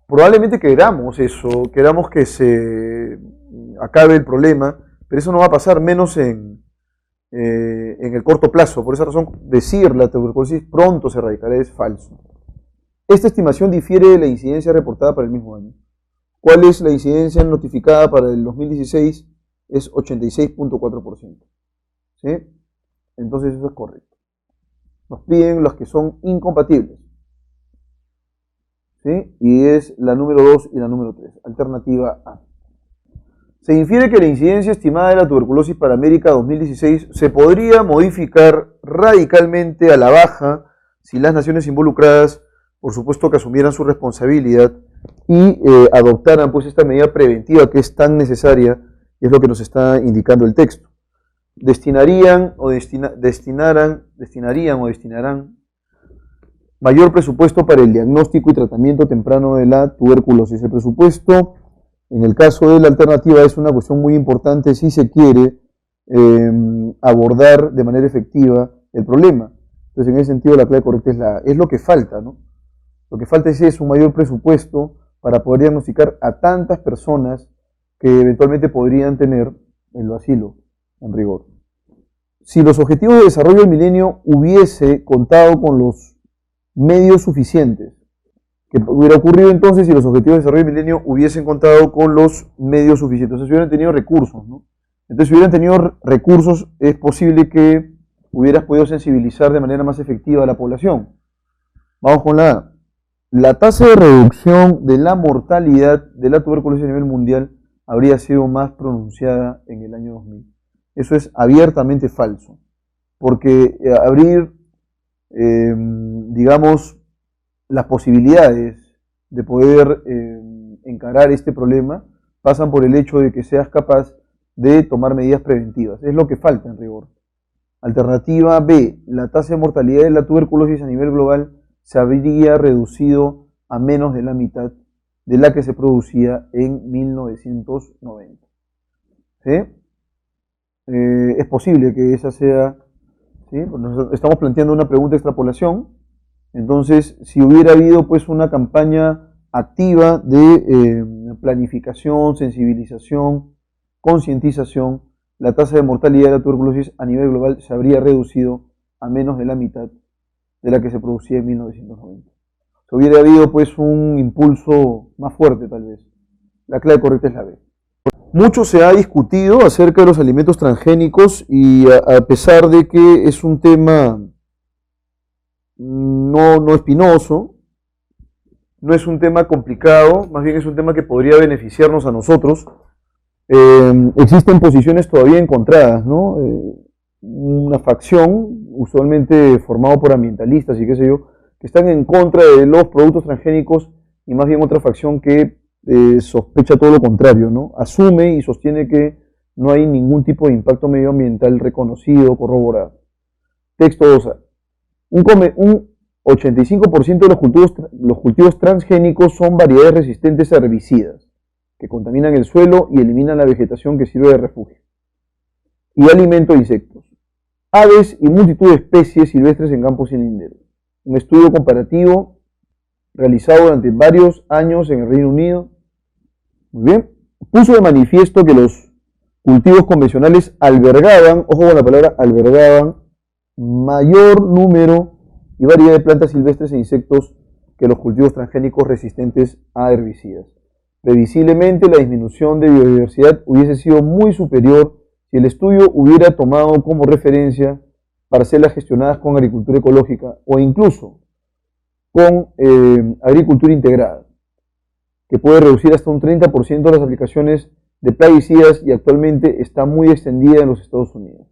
Probablemente queramos eso, queramos que se acabe el problema, pero eso no va a pasar menos en el corto plazo. Por esa razón, decir la tuberculosis pronto se erradicará es falso. Esta estimación difiere de la incidencia reportada para el mismo año. ¿Cuál es la incidencia notificada para el 2016? Es 86,4%. ¿Sí? Entonces eso es correcto. Nos piden los que son incompatibles. ¿Sí? Y es la número 2 y la número 3. Alternativa A. Se infiere que la incidencia estimada de la tuberculosis para América 2016 se podría modificar radicalmente a la baja si las naciones involucradas, por supuesto, que asumieran su responsabilidad y adoptaran pues esta medida preventiva que es tan necesaria, y es lo que nos está indicando el texto. Destinarán mayor presupuesto para el diagnóstico y tratamiento temprano de la tuberculosis. El presupuesto, en el caso de la alternativa, es una cuestión muy importante si se quiere abordar de manera efectiva el problema. Entonces, en ese sentido, la clave correcta es lo que falta, ¿no? Lo que falta es un mayor presupuesto para poder diagnosticar a tantas personas que eventualmente podrían tener el bacilo, en rigor. Si los objetivos de desarrollo del milenio hubiese contado con los medios suficientes, ¿qué hubiera ocurrido entonces si los objetivos de desarrollo del milenio hubiesen contado con los medios suficientes? O sea, si hubieran tenido recursos, ¿no? Entonces, si hubieran tenido recursos, es posible que hubieras podido sensibilizar de manera más efectiva a la población. Vamos con la A. La tasa de reducción de la mortalidad de la tuberculosis a nivel mundial habría sido más pronunciada en el año 2000. Eso es abiertamente falso, porque abrir, digamos, las posibilidades de poder encarar este problema pasan por el hecho de que seas capaz de tomar medidas preventivas. Es lo que falta en rigor. Alternativa B. La tasa de mortalidad de la tuberculosis a nivel global se habría reducido a menos de la mitad de la que se producía en 1990. ¿Sí? Es posible que esa sea, ¿sí? Estamos planteando una pregunta de extrapolación. Entonces, si hubiera habido pues una campaña activa de planificación, sensibilización, concientización, la tasa de mortalidad de la tuberculosis a nivel global se habría reducido a menos de la mitad de la que se producía en 1990. Si hubiera habido pues un impulso más fuerte tal vez. La clave correcta es la B. Mucho se ha discutido acerca de los alimentos transgénicos y a pesar de que es un tema no espinoso, no es un tema complicado, más bien es un tema que podría beneficiarnos a nosotros. Existen posiciones todavía encontradas, ¿no? Una facción, usualmente formado por ambientalistas y qué sé yo, que están en contra de los productos transgénicos y más bien otra facción que sospecha todo lo contrario, ¿no? Asume y sostiene que no hay ningún tipo de impacto medioambiental reconocido, corroborado. Texto 2A. Un 85% de los cultivos transgénicos son variedades resistentes a herbicidas, que contaminan el suelo y eliminan la vegetación que sirve de refugio, y alimento de insectos, aves y multitud de especies silvestres en campos y linderos. Un estudio comparativo realizado durante varios años en el Reino Unido, muy bien, puso de manifiesto que los cultivos convencionales albergaban, ojo con la palabra albergaban, mayor número y variedad de plantas silvestres e insectos que los cultivos transgénicos resistentes a herbicidas. Previsiblemente, la disminución de biodiversidad hubiese sido muy superior si el estudio hubiera tomado como referencia parcelas gestionadas con agricultura ecológica o incluso con agricultura integrada, que puede reducir hasta un 30% las aplicaciones de plaguicidas y actualmente está muy extendida en los Estados Unidos.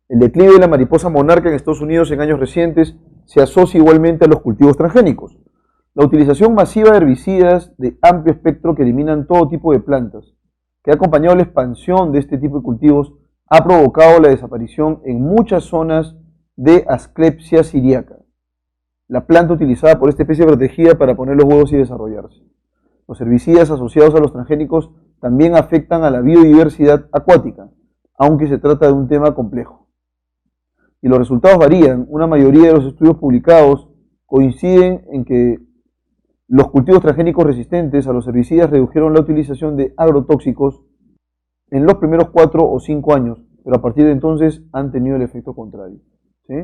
El declive de la mariposa monarca en Estados Unidos en años recientes se asocia igualmente a los cultivos transgénicos. La utilización masiva de herbicidas de amplio espectro que eliminan todo tipo de plantas, que ha acompañado la expansión de este tipo de cultivos, ha provocado la desaparición en muchas zonas de Asclepsia siriaca, la planta utilizada por esta especie protegida para poner los huevos y desarrollarse. Los herbicidas asociados a los transgénicos también afectan a la biodiversidad acuática, aunque se trata de un tema complejo. Y los resultados varían. Una mayoría de los estudios publicados coinciden en que los cultivos transgénicos resistentes a los herbicidas redujeron la utilización de agrotóxicos en los primeros 4 o 5 años, pero a partir de entonces han tenido el efecto contrario. ¿Sí?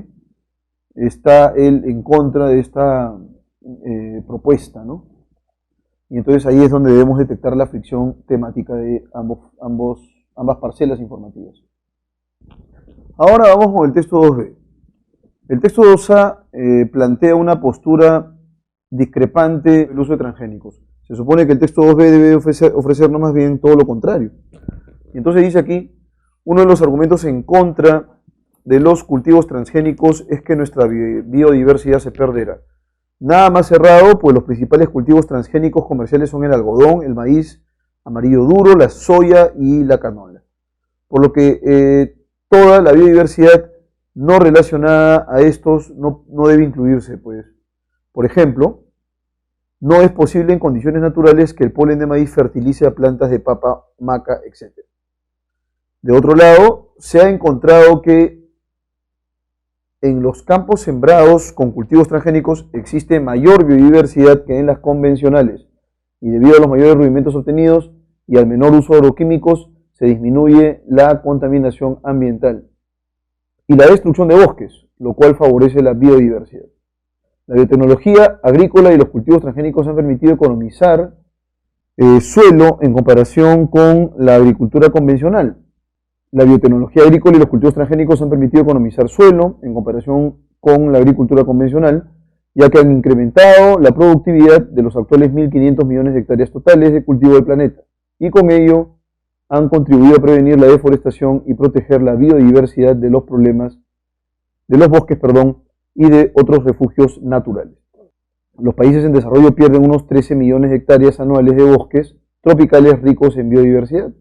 Está él en contra de esta propuesta, ¿no? Y entonces ahí es donde debemos detectar la fricción temática de ambas parcelas informativas. Ahora vamos con el texto 2b. El texto 2a plantea una postura discrepante del uso de transgénicos. Se supone que el texto 2b debe ofrecernos más bien todo lo contrario. Y entonces dice aquí, uno de los argumentos en contra de los cultivos transgénicos es que nuestra biodiversidad se perderá. Nada más cerrado, pues los principales cultivos transgénicos comerciales son el algodón, el maíz amarillo duro, la soya y la canola. Por lo que toda la biodiversidad no relacionada a estos no debe incluirse, pues. Por ejemplo, no es posible en condiciones naturales que el polen de maíz fertilice a plantas de papa, maca, etc. De otro lado, se ha encontrado que en los campos sembrados con cultivos transgénicos existe mayor biodiversidad que en las convencionales, y debido a los mayores rudimentos obtenidos y al menor uso de agroquímicos, se disminuye la contaminación ambiental y la destrucción de bosques, lo cual favorece la biodiversidad. La biotecnología agrícola y los cultivos transgénicos han permitido economizar suelo en comparación con la agricultura convencional. La biotecnología agrícola y los cultivos transgénicos han permitido economizar suelo en comparación con la agricultura convencional, ya que han incrementado la productividad de los actuales 1.500 millones de hectáreas totales de cultivo del planeta, y con ello han contribuido a prevenir la deforestación y proteger la biodiversidad de los bosques, y de otros refugios naturales. Los países en desarrollo pierden unos 13 millones de hectáreas anuales de bosques tropicales ricos en biodiversidad.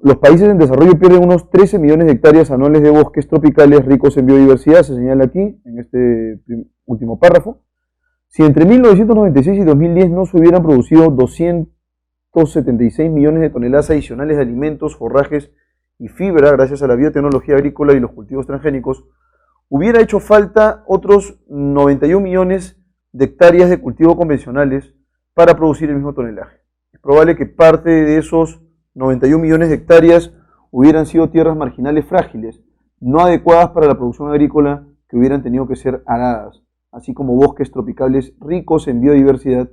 Los países en desarrollo pierden unos 13 millones de hectáreas anuales de bosques tropicales ricos en biodiversidad, se señala aquí, en este último párrafo. Si entre 1996 y 2010 no se hubieran producido 276 millones de toneladas adicionales de alimentos, forrajes y fibra gracias a la biotecnología agrícola y los cultivos transgénicos, hubiera hecho falta otros 91 millones de hectáreas de cultivo convencionales para producir el mismo tonelaje. Es probable que parte de esos 91 millones de hectáreas hubieran sido tierras marginales frágiles, no adecuadas para la producción agrícola, que hubieran tenido que ser aradas, así como bosques tropicales ricos en biodiversidad,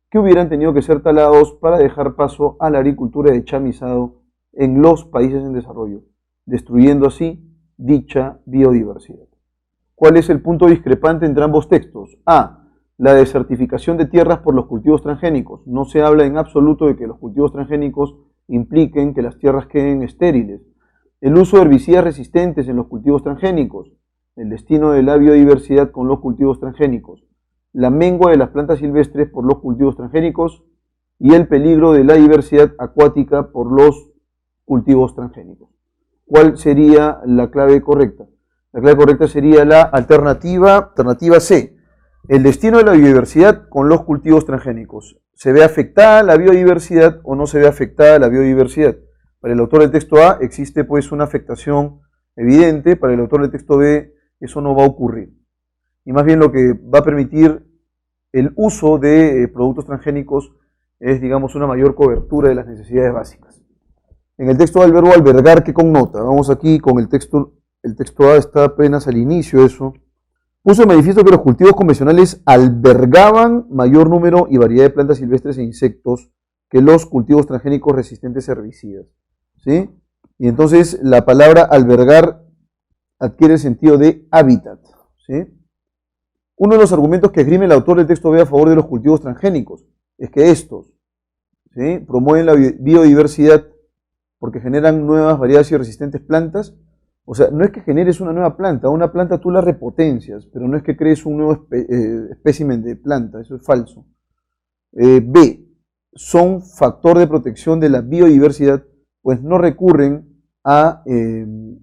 que hubieran tenido que ser talados para dejar paso a la agricultura de chamizado en los países en desarrollo, destruyendo así dicha biodiversidad. ¿Cuál es el punto discrepante entre ambos textos? A. La desertificación de tierras por los cultivos transgénicos. No se habla en absoluto de que los cultivos transgénicos impliquen que las tierras queden estériles. El uso de herbicidas resistentes en los cultivos transgénicos. El destino de la biodiversidad con los cultivos transgénicos. La mengua de las plantas silvestres por los cultivos transgénicos. Y el peligro de la diversidad acuática por los cultivos transgénicos. ¿Cuál sería la clave correcta? La clave correcta sería la alternativa C. El destino de la biodiversidad con los cultivos transgénicos. ¿Se ve afectada la biodiversidad o no se ve afectada la biodiversidad? Para el autor del texto A existe pues una afectación evidente, para el autor del texto B eso no va a ocurrir. Y más bien lo que va a permitir el uso de productos transgénicos es, digamos, una mayor cobertura de las necesidades básicas. En el texto A el verbo albergar, ¿qué connota? Vamos aquí con el texto A está apenas al inicio eso. Puso en manifiesto que los cultivos convencionales albergaban mayor número y variedad de plantas silvestres e insectos que los cultivos transgénicos resistentes a herbicidas. ¿Sí? Y entonces la palabra albergar adquiere el sentido de hábitat. ¿Sí? Uno de los argumentos que esgrime el autor del texto B a favor de los cultivos transgénicos es que estos, ¿sí?, promueven la biodiversidad porque generan nuevas variedades y resistentes plantas. O sea, no es que generes una nueva planta tú la repotencias, pero no es que crees un nuevo espécimen de planta, eso es falso. B, son factor de protección de la biodiversidad, pues no recurren a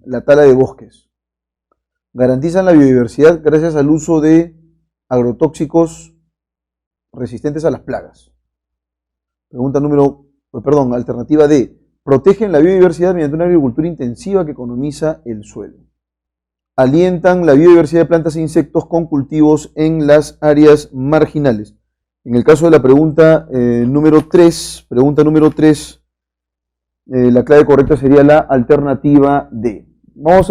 la tala de bosques. Garantizan la biodiversidad gracias al uso de agrotóxicos resistentes a las plagas. Alternativa D. Protegen la biodiversidad mediante una agricultura intensiva que economiza el suelo. Alientan la biodiversidad de plantas e insectos con cultivos en las áreas marginales. En el caso de la pregunta número 3, la clave correcta sería la alternativa D. Vamos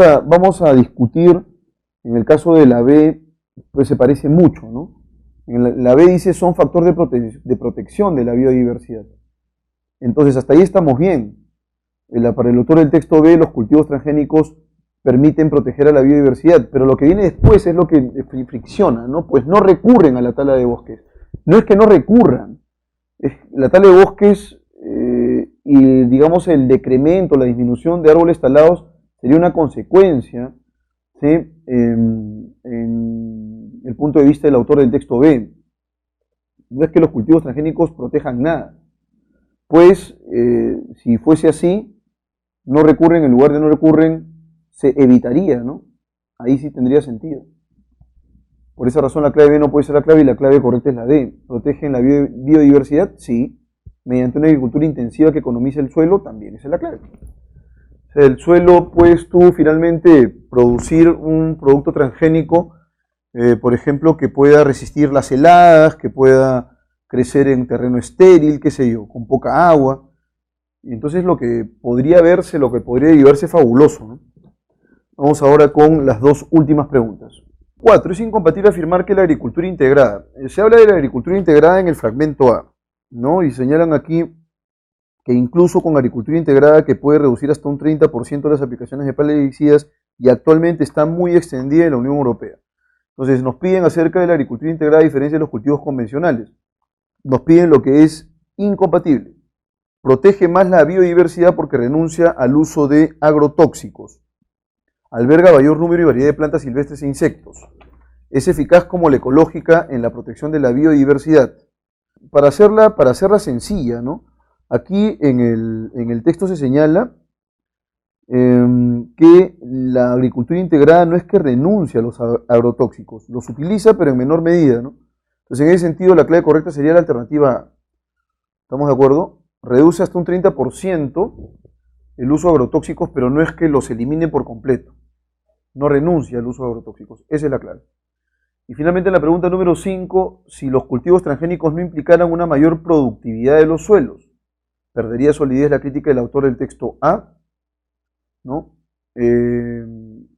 a discutir, en el caso de la B, pues se parece mucho, ¿no? En la B dice son factor de protección de la biodiversidad. Entonces, hasta ahí estamos bien. Para el autor del texto B, los cultivos transgénicos permiten proteger a la biodiversidad, pero lo que viene después es lo que fricciona, ¿no? Pues no recurren a la tala de bosques. No es que no recurran, la tala de bosques y, digamos, el decremento, la disminución de árboles talados sería una consecuencia, ¿sí?, en el punto de vista del autor del texto B. No es que los cultivos transgénicos protejan nada. Pues, si fuese así, no recurren, en lugar de no recurren, se evitaría, ¿no? Ahí sí tendría sentido. Por esa razón la clave B no puede ser la clave y la clave correcta es la D. ¿Protegen la biodiversidad? Sí. Mediante una agricultura intensiva que economice el suelo, también esa es la clave. O sea, el suelo, puedes tú finalmente producir un producto transgénico, por ejemplo, que pueda resistir las heladas, que pueda crecer en terreno estéril, qué sé yo, con poca agua. Y entonces lo que podría verse fabuloso, ¿no? Vamos ahora con las dos últimas preguntas. 4. Es incompatible afirmar que la agricultura integrada. Se habla de la agricultura integrada en el fragmento A, ¿no? Y señalan aquí que incluso con agricultura integrada que puede reducir hasta un 30% las aplicaciones de plaguicidas y actualmente está muy extendida en la Unión Europea. Entonces nos piden acerca de la agricultura integrada a diferencia de los cultivos convencionales. Nos piden lo que es incompatible. Protege más la biodiversidad porque renuncia al uso de agrotóxicos. Alberga mayor número y variedad de plantas silvestres e insectos. Es eficaz como la ecológica en la protección de la biodiversidad. Para hacerla sencilla, ¿no? Aquí en el texto se señala que la agricultura integrada no es que renuncie a los agrotóxicos, los utiliza pero en menor medida, ¿no? Entonces en ese sentido la clave correcta sería la alternativa A. ¿Estamos de acuerdo? Reduce hasta un 30% el uso de agrotóxicos, pero no es que los elimine por completo. No renuncia al uso de agrotóxicos. Esa es la clave. Y finalmente en la pregunta número 5, si los cultivos transgénicos no implicaran una mayor productividad de los suelos, ¿perdería solidez la crítica del autor del texto A? ¿No?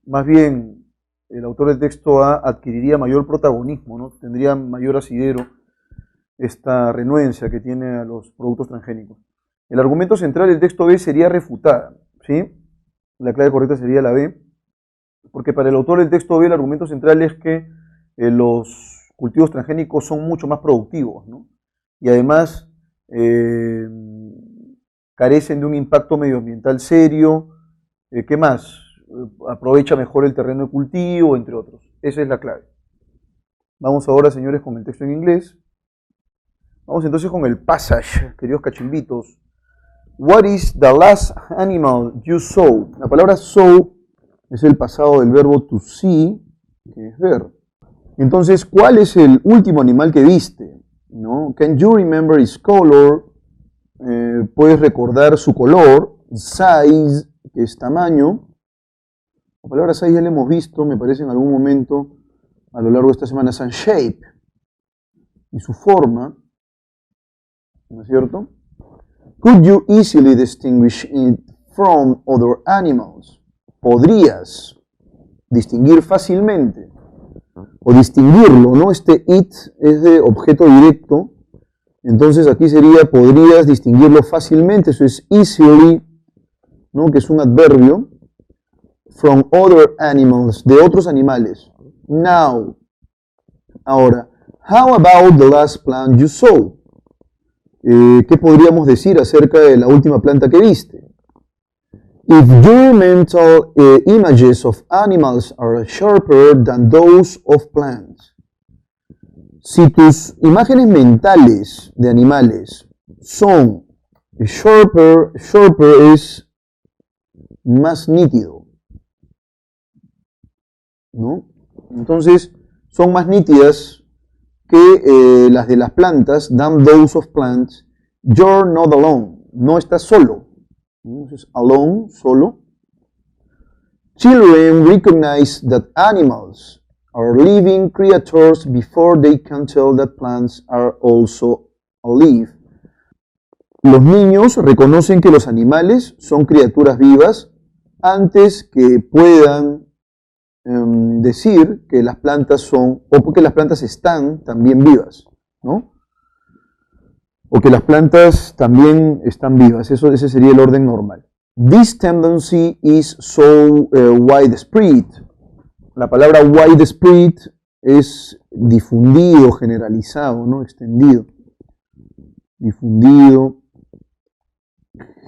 Más bien, el autor del texto A adquiriría mayor protagonismo, ¿no? Tendría mayor asidero esta renuencia que tiene a los productos transgénicos. El argumento central del texto B sería refutada, ¿sí? La clave correcta sería la B, porque para el autor del texto B el argumento central es que los cultivos transgénicos son mucho más productivos, ¿no? Y además carecen de un impacto medioambiental serio. ¿Qué más? Aprovecha mejor el terreno de cultivo, entre otros. Esa es la clave. Vamos ahora, señores, con el texto en inglés. Vamos entonces con el passage, queridos cachimbitos. What is the last animal you saw? La palabra saw es el pasado del verbo to see, que es ver. Entonces, ¿cuál es el último animal que viste? ¿No? Can you remember its color? Puedes recordar su color. Size, que es tamaño. La palabra size ya la hemos visto, me parece, en algún momento a lo largo de esta semana. And shape. Y su forma, ¿no es cierto? Could you easily distinguish it from other animals? ¿Podrías distinguir fácilmente o distinguirlo, ¿no? Este it es de objeto directo, entonces aquí sería podrías distinguirlo fácilmente, eso es easily, ¿no? Que es un adverbio, from other animals, de otros animales. Now, ahora, how about the last plant you saw? ¿Qué podríamos decir acerca de la última planta que viste? If your mental images of animals are sharper than those of plants. Si tus imágenes mentales de animales son sharper es más nítido, ¿no? Entonces, son más nítidas que las de las plantas, than those of plants. You're not alone, no estás solo. Entonces, alone, solo. Children recognize that animals are living creatures before they can tell that plants are also alive. Los niños reconocen que los animales son criaturas vivas antes que puedan decir que las plantas son, o porque las plantas están también vivas, ¿no? O que las plantas también están vivas, ese sería el orden normal. This tendency is so widespread. La palabra widespread es difundido, generalizado, ¿no? Extendido. Difundido,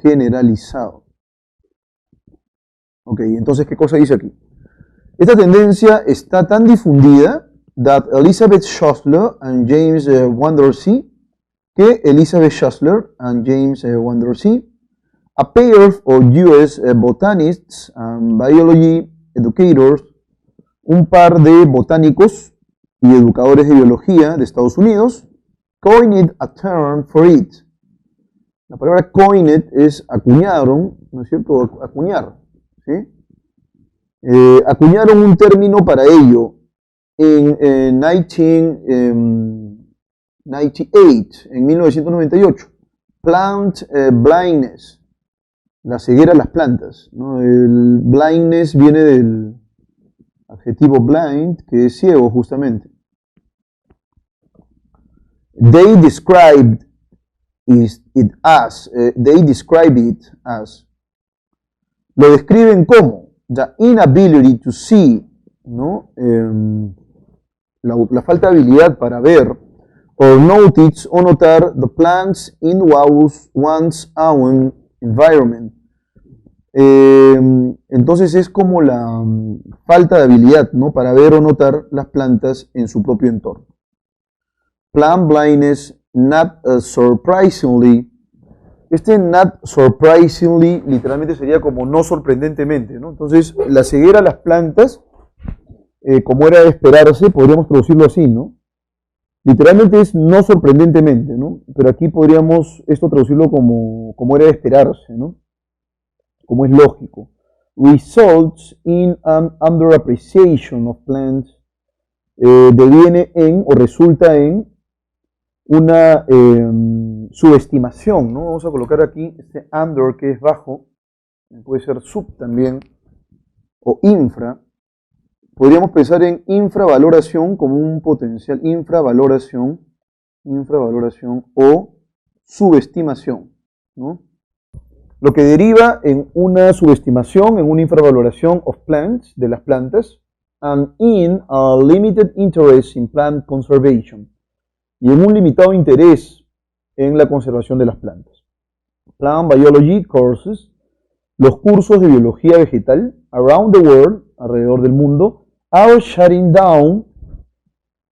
generalizado. Ok, entonces, ¿qué cosa dice aquí? Esta tendencia está tan difundida that Elizabeth Schussler and James Wandersee, que Elizabeth Schussler and James Wandersee, a pair of US botanists and biology educators, un par de botánicos y educadores de biología de Estados Unidos, coined a term for it. La palabra coined es acuñaron, ¿no es cierto? Acuñar, ¿sí? Acuñaron un término para ello en 1998, plant blindness, la ceguera a las plantas, ¿no? El blindness viene del adjetivo blind, que es ciego justamente. They describe it as, lo describen como the inability to see, ¿no? La falta de habilidad para ver, or notice o notar the plants in one's own environment. Entonces es como la falta de habilidad, ¿no? Para ver o notar las plantas en su propio entorno. Plant blindness, not surprisingly. Este not surprisingly literalmente sería como no sorprendentemente, ¿no? Entonces, la ceguera a las plantas, como era de esperarse, podríamos traducirlo así, ¿no? Literalmente es no sorprendentemente, ¿no? Pero aquí podríamos esto traducirlo como era de esperarse, ¿no? Como es lógico. Results in an underappreciation of plants, deviene en o resulta en una subestimación, ¿no? Vamos a colocar aquí este under que es bajo, puede ser sub también, o infra. Podríamos pensar en infravaloración como un potencial, infravaloración o subestimación, ¿no? Lo que deriva en una subestimación, en una infravaloración of plants, de las plantas, and in a limited interest in plant conservation, y en un limitado interés en la conservación de las plantas. Plant Biology Courses, los cursos de biología vegetal around the world, alrededor del mundo, are shutting down.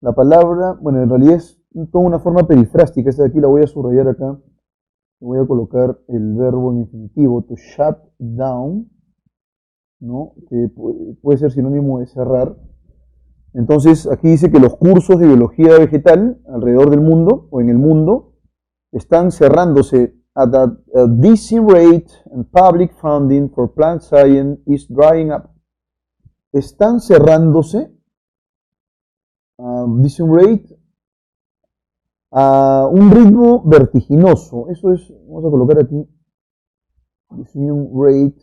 La palabra, bueno, en realidad es toda una forma perifrástica, esta de aquí la voy a subrayar acá, voy a colocar el verbo en infinitivo, to shut down, ¿no? Que puede ser sinónimo de cerrar. Entonces, aquí dice que los cursos de biología vegetal alrededor del mundo, o en el mundo, están cerrándose at a decent rate, and public funding for plant science is drying up. Están cerrándose, decent rate, a un ritmo vertiginoso. Eso es, vamos a colocar aquí, un rate,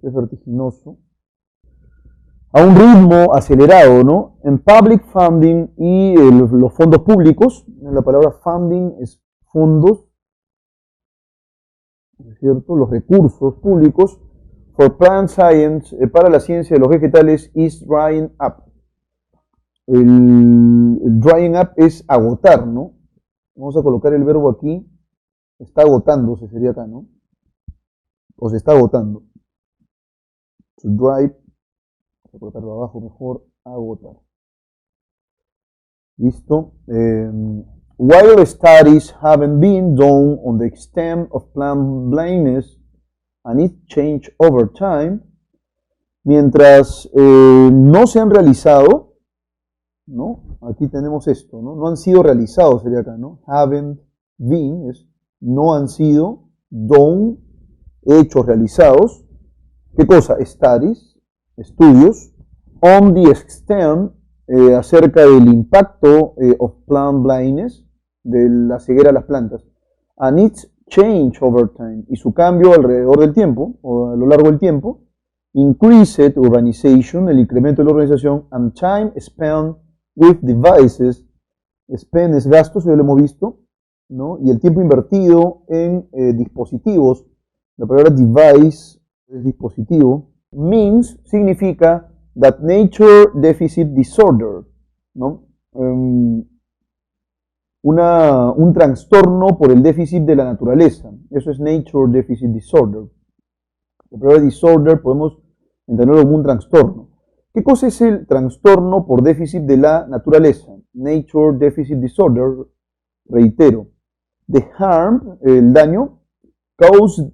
es vertiginoso, a un ritmo acelerado, ¿no? En public funding y los fondos públicos, la palabra funding es fondos, ¿no es cierto? Los recursos públicos, for plant science, para la ciencia de los vegetales, is drying up. El drying up es agotar, ¿no? Vamos a colocar el verbo aquí, está agotándose, sería acá, ¿no? O se está agotando. To dry, voy a colocarlo abajo mejor, agotar. Listo. While studies haven't been done on the extent of plant blindness and its change over time, mientras no se han realizado, ¿no? Aquí tenemos esto, ¿no? No han sido realizados, sería acá, ¿no? Haven't been, es no han sido, done, hechos, realizados. ¿Qué cosa? Studies, estudios, on the extent, acerca del impacto of plant blindness, de la ceguera a las plantas, and its change over time, y su cambio alrededor del tiempo, o a lo largo del tiempo, increased urbanization, el incremento de la urbanización, and time spent with devices, spend es gastos, ya lo hemos visto, ¿no? Y el tiempo invertido en dispositivos, la palabra device es dispositivo, means significa that nature deficit disorder, ¿no? Un trastorno por el déficit de la naturaleza. Eso es nature deficit disorder. La palabra disorder podemos entenderlo como un trastorno. ¿Qué cosa es el trastorno por déficit de la naturaleza? Nature deficit disorder, reitero. The harm, el daño, caused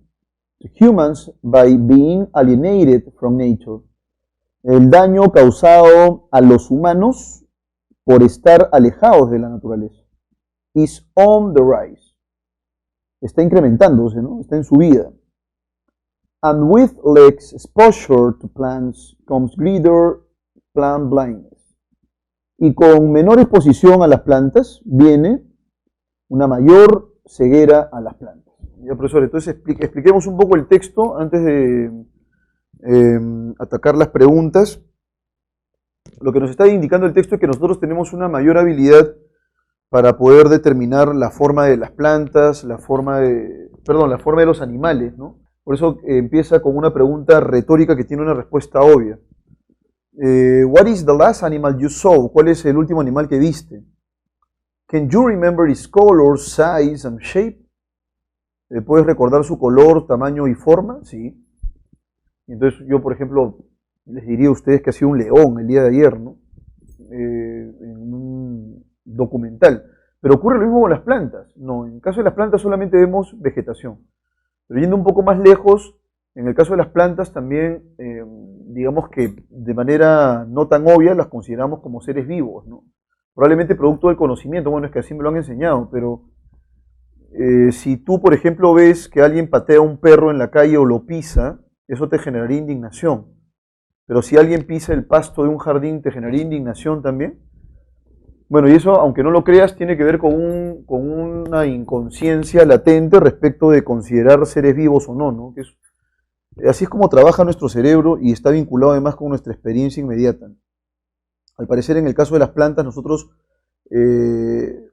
to humans by being alienated from nature. El daño causado a los humanos por estar alejados de la naturaleza. Is on the rise. Está incrementándose, ¿no? Está en subida. And with less exposure to plants comes greater plant blindness. Y con menor exposición a las plantas viene una mayor ceguera a las plantas. Ya, profesor, entonces expliquemos un poco el texto antes de atacar las preguntas. Lo que nos está indicando el texto es que nosotros tenemos una mayor habilidad para poder determinar la forma de las plantas, la forma de los animales, ¿no? Por eso empieza con una pregunta retórica que tiene una respuesta obvia. What is the last animal you saw? ¿Cuál es el último animal que viste? Can you remember its color, size and shape? ¿Puedes recordar su color, tamaño y forma? Sí. Entonces yo, por ejemplo, les diría a ustedes que ha sido un león el día de ayer, ¿no? En un documental. Pero ocurre lo mismo con las plantas. No, en el caso de las plantas solamente vemos vegetación. Pero yendo un poco más lejos, en el caso de las plantas también, digamos que de manera no tan obvia las consideramos como seres vivos, ¿no? Probablemente producto del conocimiento, bueno, es que así me lo han enseñado, pero si tú, por ejemplo, ves que alguien patea a un perro en la calle o lo pisa, eso te generaría indignación. Pero si alguien pisa el pasto de un jardín, ¿te generaría indignación también? Bueno, y eso, aunque no lo creas, tiene que ver con una inconsciencia latente respecto de considerar seres vivos o no, ¿no? Así es como trabaja nuestro cerebro y está vinculado además con nuestra experiencia inmediata. Al parecer, en el caso de las plantas, nosotros,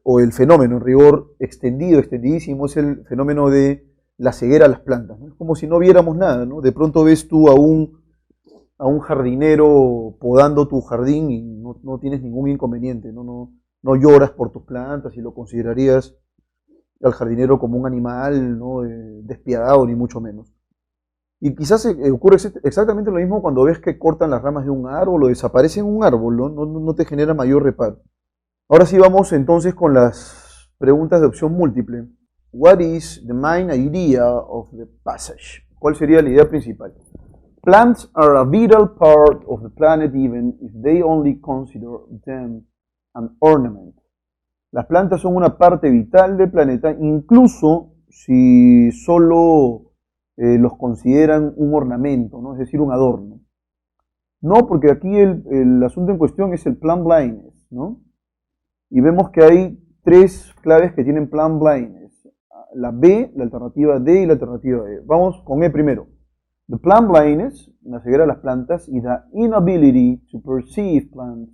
o el fenómeno en rigor extendidísimo, es el fenómeno de la ceguera a las plantas, ¿no? Es como si no viéramos nada, ¿no? De pronto ves tú a un jardinero podando tu jardín y no tienes ningún inconveniente, no lloras por tus plantas y lo considerarías al jardinero como un animal, ¿no? Despiadado, ni mucho menos. Y quizás ocurre exactamente lo mismo cuando ves que cortan las ramas de un árbol o desaparece un árbol, no te genera mayor reparo. Ahora sí vamos entonces con las preguntas de opción múltiple. What is the main idea of the passage? ¿Cuál sería la idea principal? Plants are a vital part of the planet even if they only consider them an ornament. Las plantas son una parte vital del planeta, incluso si solo los consideran un ornamento, ¿no? Es decir, un adorno. No, porque aquí el asunto en cuestión es el plant blindness, ¿no? y vemos que hay tres claves que tienen plan blindness. La B, la alternativa D y la alternativa E. Vamos con E primero. The plant blindness, la ceguera de las plantas, y the inability to perceive plants,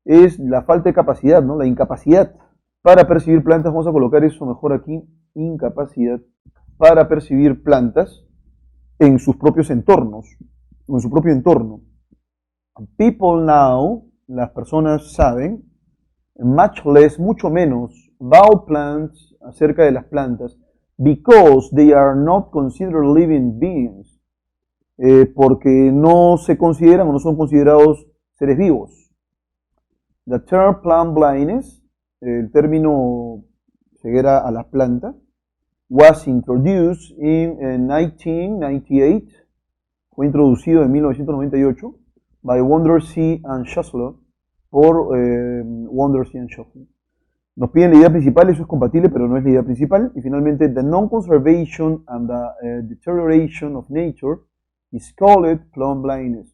es la falta de capacidad, ¿no? La incapacidad para percibir plantas. Vamos a colocar eso mejor aquí, incapacidad para percibir plantas en sus propios entornos, en su propio entorno. People now, las personas saben, much less, mucho menos, about plants, acerca de las plantas, because they are not considered living beings, porque no se consideran o no son considerados seres vivos. The term plant blindness, el término ceguera a la planta, was introduced in 1998, fue introducido en 1998 by Wondersee and Schussler, por Wondersee and Schussler. Nos piden la idea principal, eso es compatible, pero no es la idea principal. Y finalmente, the non-conservation and the deterioration of nature is called plant blindness.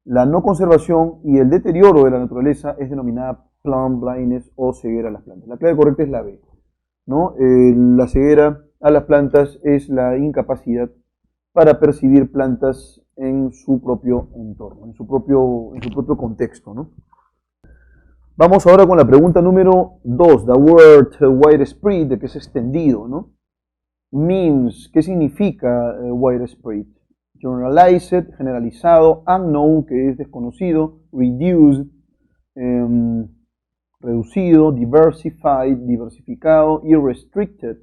La no conservación y el deterioro de la naturaleza es denominada plant blindness o ceguera a las plantas. La clave correcta es la B, ¿no? La ceguera a las plantas es la incapacidad para percibir plantas en su propio entorno, en su propio contexto, ¿no? Vamos ahora con la pregunta número 2. The word widespread, de que es extendido, ¿no? Means, ¿qué significa widespread? Generalized, generalizado, unknown, que es desconocido, reduced, reducido, diversified, diversificado, y restricted,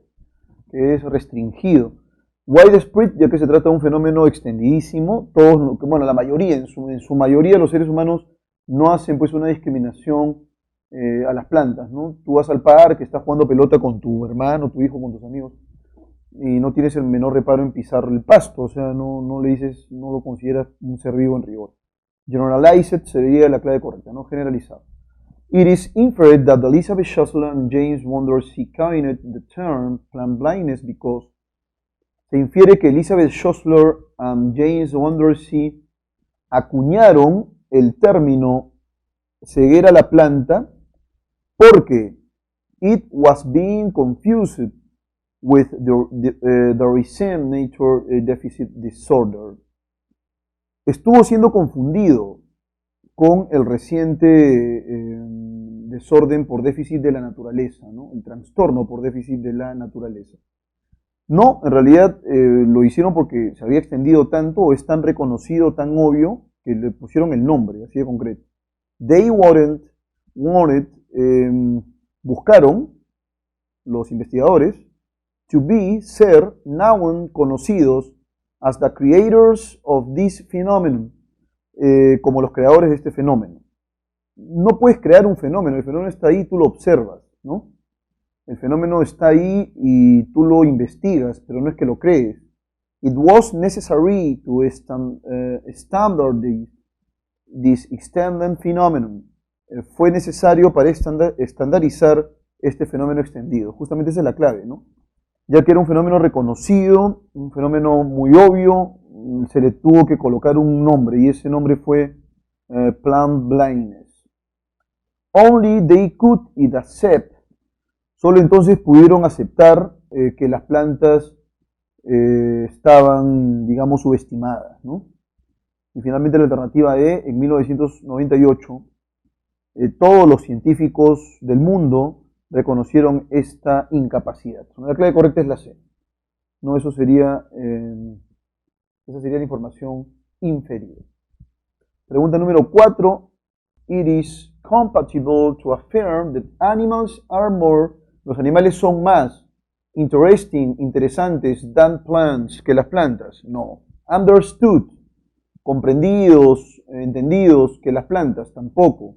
que es restringido. Widespread, ya que se trata de un fenómeno extendidísimo, todos, bueno, la mayoría, en su mayoría los seres humanos no hacen pues una discriminación a las plantas, ¿no? Tú vas al parque, estás jugando pelota con tu hermano, tu hijo, con tus amigos, y no tienes el menor reparo en pisar el pasto, o sea, no le dices, no lo consideras un ser vivo en rigor. Generalized sería la clave correcta, ¿no? Generalizado. It is inferred that Elizabeth Schussler and James Wondersee coined the term plant blindness because se infiere que Elizabeth Schussler y James Wondersee acuñaron el término ceguera a la planta porque it was being confused with the recent nature deficit disorder. Estuvo siendo confundido con el reciente desorden por déficit de la naturaleza, ¿no? El trastorno por déficit de la naturaleza. No, en realidad lo hicieron porque se había extendido tanto o es tan reconocido, tan obvio, que le pusieron el nombre, así de concreto. They wanted, buscaron, los investigadores, to be, ser, known, conocidos, as the creators of this phenomenon, como los creadores de este fenómeno. No puedes crear un fenómeno, el fenómeno está ahí, tú lo observas, ¿no? El fenómeno está ahí y tú lo investigas, pero no es que lo crees. It was necessary to standardize this extended phenomenon. Fue necesario para estandarizar este fenómeno extendido. Justamente esa es la clave, ¿no? Ya que era un fenómeno reconocido, un fenómeno muy obvio, se le tuvo que colocar un nombre y ese nombre fue plant blindness. Only they could accept. Solo entonces pudieron aceptar que las plantas estaban, digamos, subestimadas, ¿no? Y finalmente la alternativa E, en 1998, todos los científicos del mundo reconocieron esta incapacidad. La clave correcta es la C. No, esa sería la información inferior. Pregunta número 4. It is compatible to affirm that animals are more, los animales son más interesting, interesantes, than plants, que las plantas. No. Understood, comprendidos, entendidos, que las plantas. Tampoco.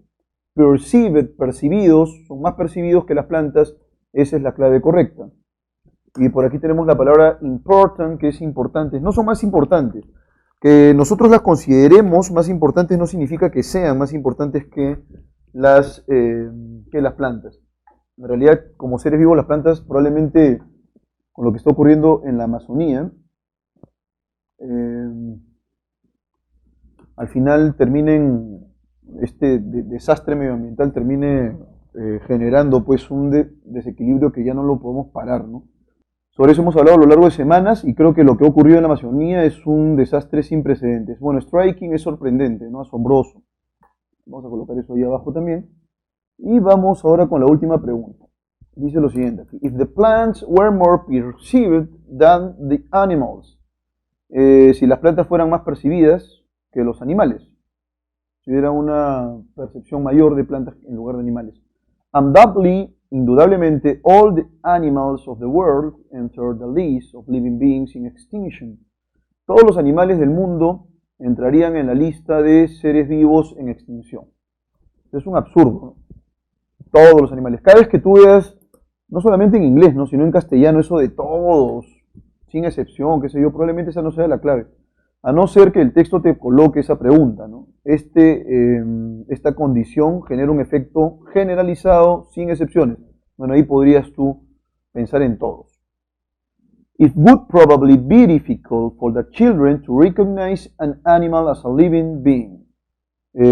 Perceived, percibidos, son más percibidos que las plantas. Esa es la clave correcta. Y por aquí tenemos la palabra important, que es importante. No son más importantes. Que nosotros las consideremos más importantes no significa que sean más importantes que las plantas. En realidad, como seres vivos, las plantas probablemente, con lo que está ocurriendo en la Amazonía, al final terminen, este desastre medioambiental termine generando pues un desequilibrio que ya no lo podemos parar, ¿no? Sobre eso hemos hablado a lo largo de semanas y creo que lo que ha ocurrido en la Amazonía es un desastre sin precedentes. Bueno, striking es sorprendente, ¿no? Asombroso. Vamos a colocar eso ahí abajo también. Y vamos ahora con la última pregunta. Dice lo siguiente aquí. If the plants were more perceived than the animals. Si las plantas fueran más percibidas que los animales. Si hubiera una percepción mayor de plantas en lugar de animales. Undoubtedly, indudablemente, all the animals of the world enter the list of living beings in extinction. Todos los animales del mundo entrarían en la lista de seres vivos en extinción. Es un absurdo, ¿no? Todos los animales. Cada vez que tú veas, no solamente en inglés, ¿no? Sino en castellano, eso de todos, sin excepción, qué sé yo, probablemente esa no sea la clave. A no ser que el texto te coloque esa pregunta, ¿no? Esta condición genera un efecto generalizado sin excepciones. Bueno, ahí podrías tú pensar en todos. It would probably be difficult for the children to recognize an animal as a living being.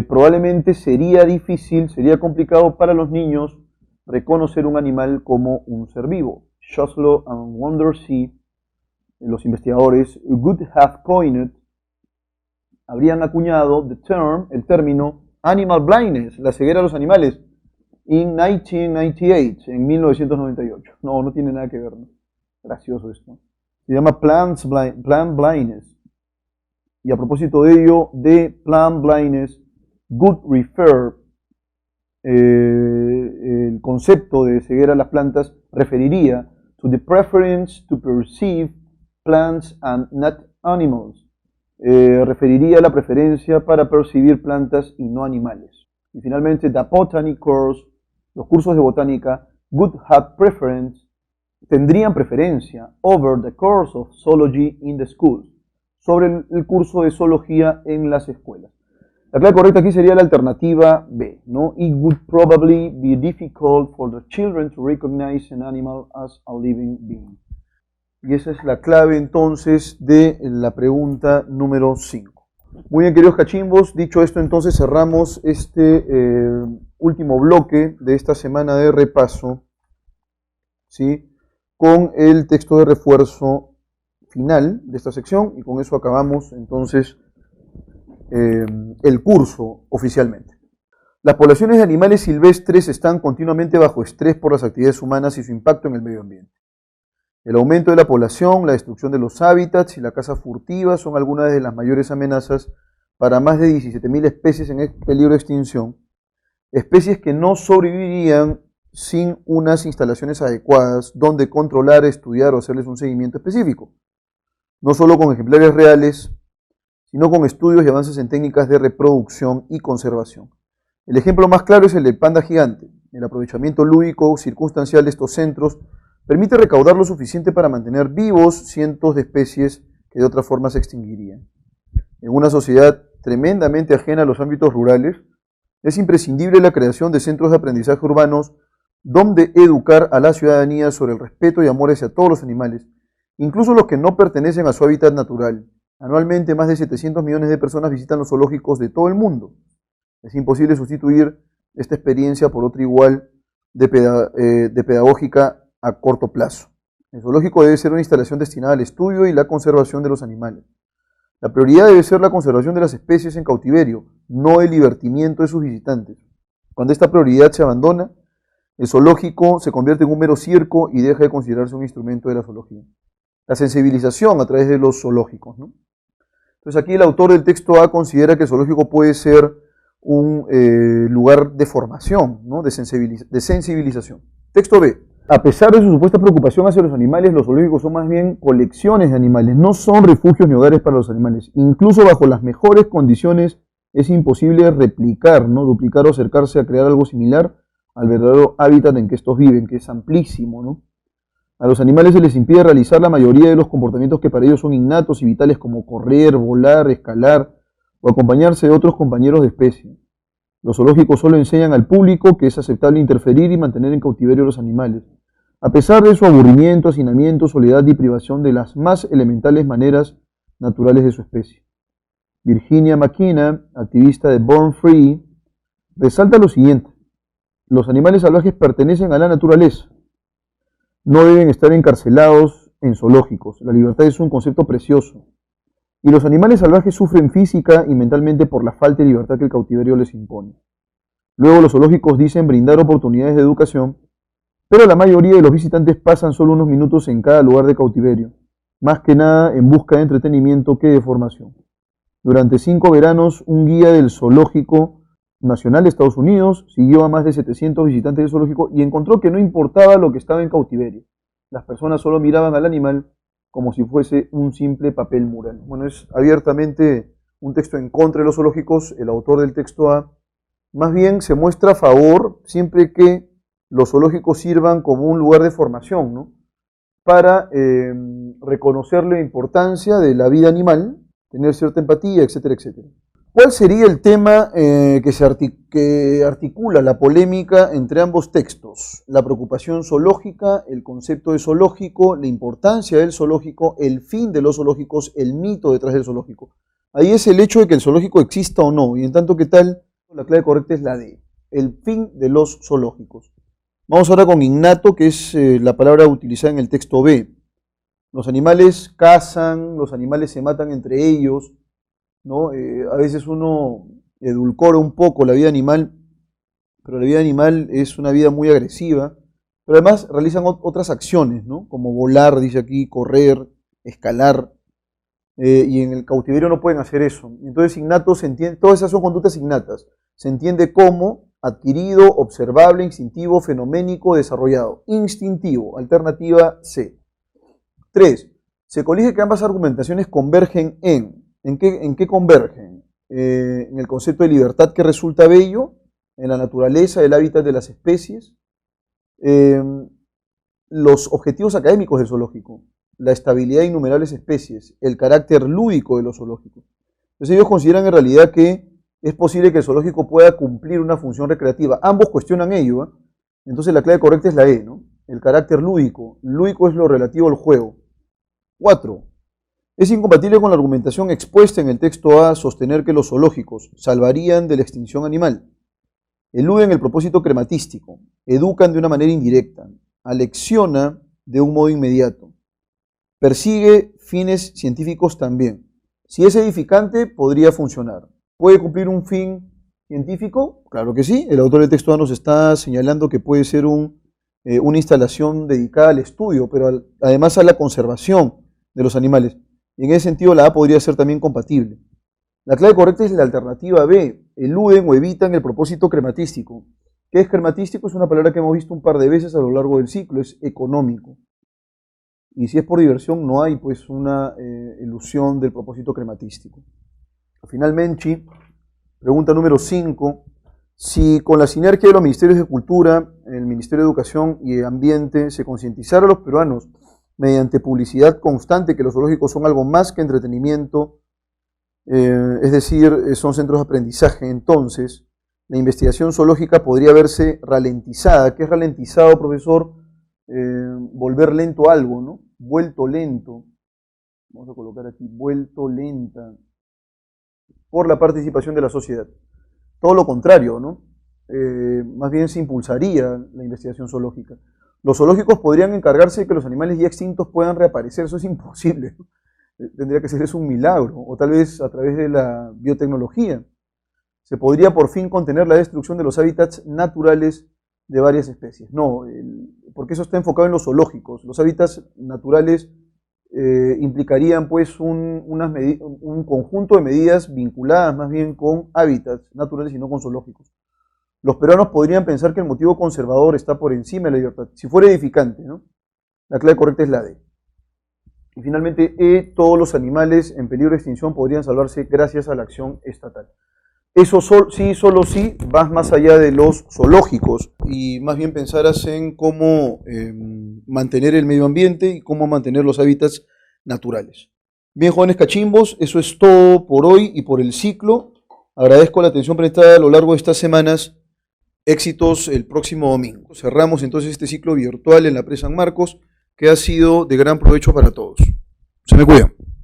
Probablemente sería difícil, sería complicado para los niños reconocer un animal como un ser vivo. Shoslow and Wondersea, los investigadores, would have coined, habrían acuñado el término animal blindness, la ceguera de los animales, in 1998, en 1998. No tiene nada que ver, ¿no? Gracioso esto. Se llama plant blindness. Y a propósito de ello, de plant blindness, would refer, el concepto de ceguera a las plantas referiría to the preference to perceive plants and not animals. Referiría a la preferencia para percibir plantas y no animales. Y finalmente, the botany course, los cursos de botánica, would have preference, tendrían preferencia over the course of zoology in the schools, sobre el curso de zoología en las escuelas. La clave correcta aquí sería la alternativa B, ¿no? It would probably be difficult for the children to recognize an animal as a living being. Y esa es la clave entonces de la pregunta número 5. Muy bien, queridos cachimbos, dicho esto entonces cerramos este último bloque de esta semana de repaso, ¿sí? Con el texto de refuerzo final de esta sección y con eso acabamos entonces el curso oficialmente. Las poblaciones de animales silvestres están continuamente bajo estrés por las actividades humanas y su impacto en el medio ambiente. El aumento de la población, la destrucción de los hábitats y la caza furtiva son algunas de las mayores amenazas para más de 17.000 especies en peligro de extinción, especies que no sobrevivirían sin unas instalaciones adecuadas donde controlar, estudiar o hacerles un seguimiento específico, no solo con ejemplares reales, sino con estudios y avances en técnicas de reproducción y conservación. El ejemplo más claro es el del panda gigante. El aprovechamiento lúdico circunstancial de estos centros permite recaudar lo suficiente para mantener vivos cientos de especies que de otra forma se extinguirían. En una sociedad tremendamente ajena a los ámbitos rurales, es imprescindible la creación de centros de aprendizaje urbanos donde educar a la ciudadanía sobre el respeto y amor hacia todos los animales, incluso los que no pertenecen a su hábitat natural. Anualmente, más de 700 millones de personas visitan los zoológicos de todo el mundo. Es imposible sustituir esta experiencia por otra igual de pedagógica a corto plazo. El zoológico debe ser una instalación destinada al estudio y la conservación de los animales. La prioridad debe ser la conservación de las especies en cautiverio, no el divertimiento de sus visitantes. Cuando esta prioridad se abandona, el zoológico se convierte en un mero circo y deja de considerarse un instrumento de la zoología. La sensibilización a través de los zoológicos, ¿no? Entonces aquí el autor del texto A considera que el zoológico puede ser un lugar de formación, ¿no? de sensibilización. Texto B. A pesar de su supuesta preocupación hacia los animales, los zoológicos son más bien colecciones de animales, no son refugios ni hogares para los animales. Incluso bajo las mejores condiciones es imposible replicar, ¿no? duplicar o acercarse a crear algo similar al verdadero hábitat en que estos viven, que es amplísimo, ¿no? A los animales se les impide realizar la mayoría de los comportamientos que para ellos son innatos y vitales, como correr, volar, escalar o acompañarse de otros compañeros de especie. Los zoológicos solo enseñan al público que es aceptable interferir y mantener en cautiverio a los animales, a pesar de su aburrimiento, hacinamiento, soledad y privación de las más elementales maneras naturales de su especie. Virginia McKenna, activista de Born Free, resalta lo siguiente. Los animales salvajes pertenecen a la naturaleza. No deben estar encarcelados en zoológicos. La libertad es un concepto precioso. Y los animales salvajes sufren física y mentalmente por la falta de libertad que el cautiverio les impone. Luego los zoológicos dicen brindar oportunidades de educación, pero la mayoría de los visitantes pasan solo unos minutos en cada lugar de cautiverio, más que nada en busca de entretenimiento que de formación. Durante 5 veranos, un guía del Zoológico Nacional de Estados Unidos siguió a más de 700 visitantes del zoológico y encontró que no importaba lo que estaba en cautiverio. Las personas solo miraban al animal como si fuese un simple papel mural. Bueno, es abiertamente un texto en contra de los zoológicos. El autor del texto A más bien se muestra a favor siempre que los zoológicos sirvan como un lugar de formación, ¿no? Para reconocer la importancia de la vida animal, tener cierta empatía, etcétera, etcétera. ¿Cuál sería el tema que articula la polémica entre ambos textos? La preocupación zoológica, el concepto de zoológico, la importancia del zoológico, el fin de los zoológicos, el mito detrás del zoológico. Ahí es el hecho de que el zoológico exista o no, y en tanto que tal, la clave correcta es la D, el fin de los zoológicos. Vamos ahora con innato, que es la palabra utilizada en el texto B. Los animales cazan, los animales se matan entre ellos, ¿no? A veces uno edulcora un poco la vida animal, pero la vida animal es una vida muy agresiva, pero además realizan otras acciones, ¿no? Como volar, dice aquí, correr, escalar, y en el cautiverio no pueden hacer eso. Entonces innato se entiende, todas esas son conductas innatas, se entiende como adquirido, observable, instintivo, fenoménico, desarrollado. Instintivo, alternativa C. 3. Se colige que ambas argumentaciones convergen ¿En qué convergen? En el concepto de libertad que resulta bello, en la naturaleza, el hábitat de las especies, los objetivos académicos del zoológico, la estabilidad de innumerables especies, el carácter lúdico de los zoológicos. Entonces ellos consideran en realidad que es posible que el zoológico pueda cumplir una función recreativa. Ambos cuestionan ello, ¿eh? Entonces la clave correcta es la E, ¿no? El carácter lúdico. Lúdico es lo relativo al juego. 4. Es incompatible con la argumentación expuesta en el texto A sostener que los zoológicos salvarían de la extinción animal. Eluden el propósito crematístico, educan de una manera indirecta, alecciona de un modo inmediato, persigue fines científicos también. Si es edificante, podría funcionar. ¿Puede cumplir un fin científico? Claro que sí. El autor del texto A nos está señalando que puede ser una instalación dedicada al estudio, pero además a la conservación de los animales. Y en ese sentido la A podría ser también compatible. La clave correcta es la alternativa B. Eluden o evitan el propósito crematístico. ¿Qué es crematístico? Es una palabra que hemos visto un par de veces a lo largo del ciclo. Es económico. Y si es por diversión, no hay pues una ilusión del propósito crematístico. Finalmente, pregunta número 5. Si con la sinergia de los ministerios de Cultura, el Ministerio de Educación y Ambiente se concientizara a los peruanos mediante publicidad constante que los zoológicos son algo más que entretenimiento, es decir, son centros de aprendizaje, entonces la investigación zoológica podría verse ralentizada. ¿Qué es ralentizado, profesor? Volver lento algo, ¿no? Vuelto lento. Vamos a colocar aquí, vuelto lenta, por la participación de la sociedad. Todo lo contrario, ¿no? Más bien se impulsaría la investigación zoológica. Los zoológicos podrían encargarse de que los animales ya extintos puedan reaparecer. Eso es imposible, ¿no? Tendría que ser eso un milagro, o tal vez a través de la biotecnología. Se podría por fin contener la destrucción de los hábitats naturales de varias especies. No, porque eso está enfocado en los zoológicos. Los hábitats naturales implicarían pues un conjunto de medidas vinculadas más bien con hábitats naturales y no con zoológicos. Los peruanos podrían pensar que el motivo conservador está por encima de la libertad, si fuera edificante, ¿no? La clave correcta es la D. Y finalmente, E, todos los animales en peligro de extinción podrían salvarse gracias a la acción estatal. Eso sí, solo sí, vas más allá de los zoológicos y más bien pensarás en cómo mantener el medio ambiente y cómo mantener los hábitats naturales. Bien, jóvenes cachimbos, eso es todo por hoy y por el ciclo. Agradezco la atención prestada a lo largo de estas semanas. Éxitos el próximo domingo. Cerramos entonces este ciclo virtual en la Pre San Marcos, que ha sido de gran provecho para todos. Se me cuidan.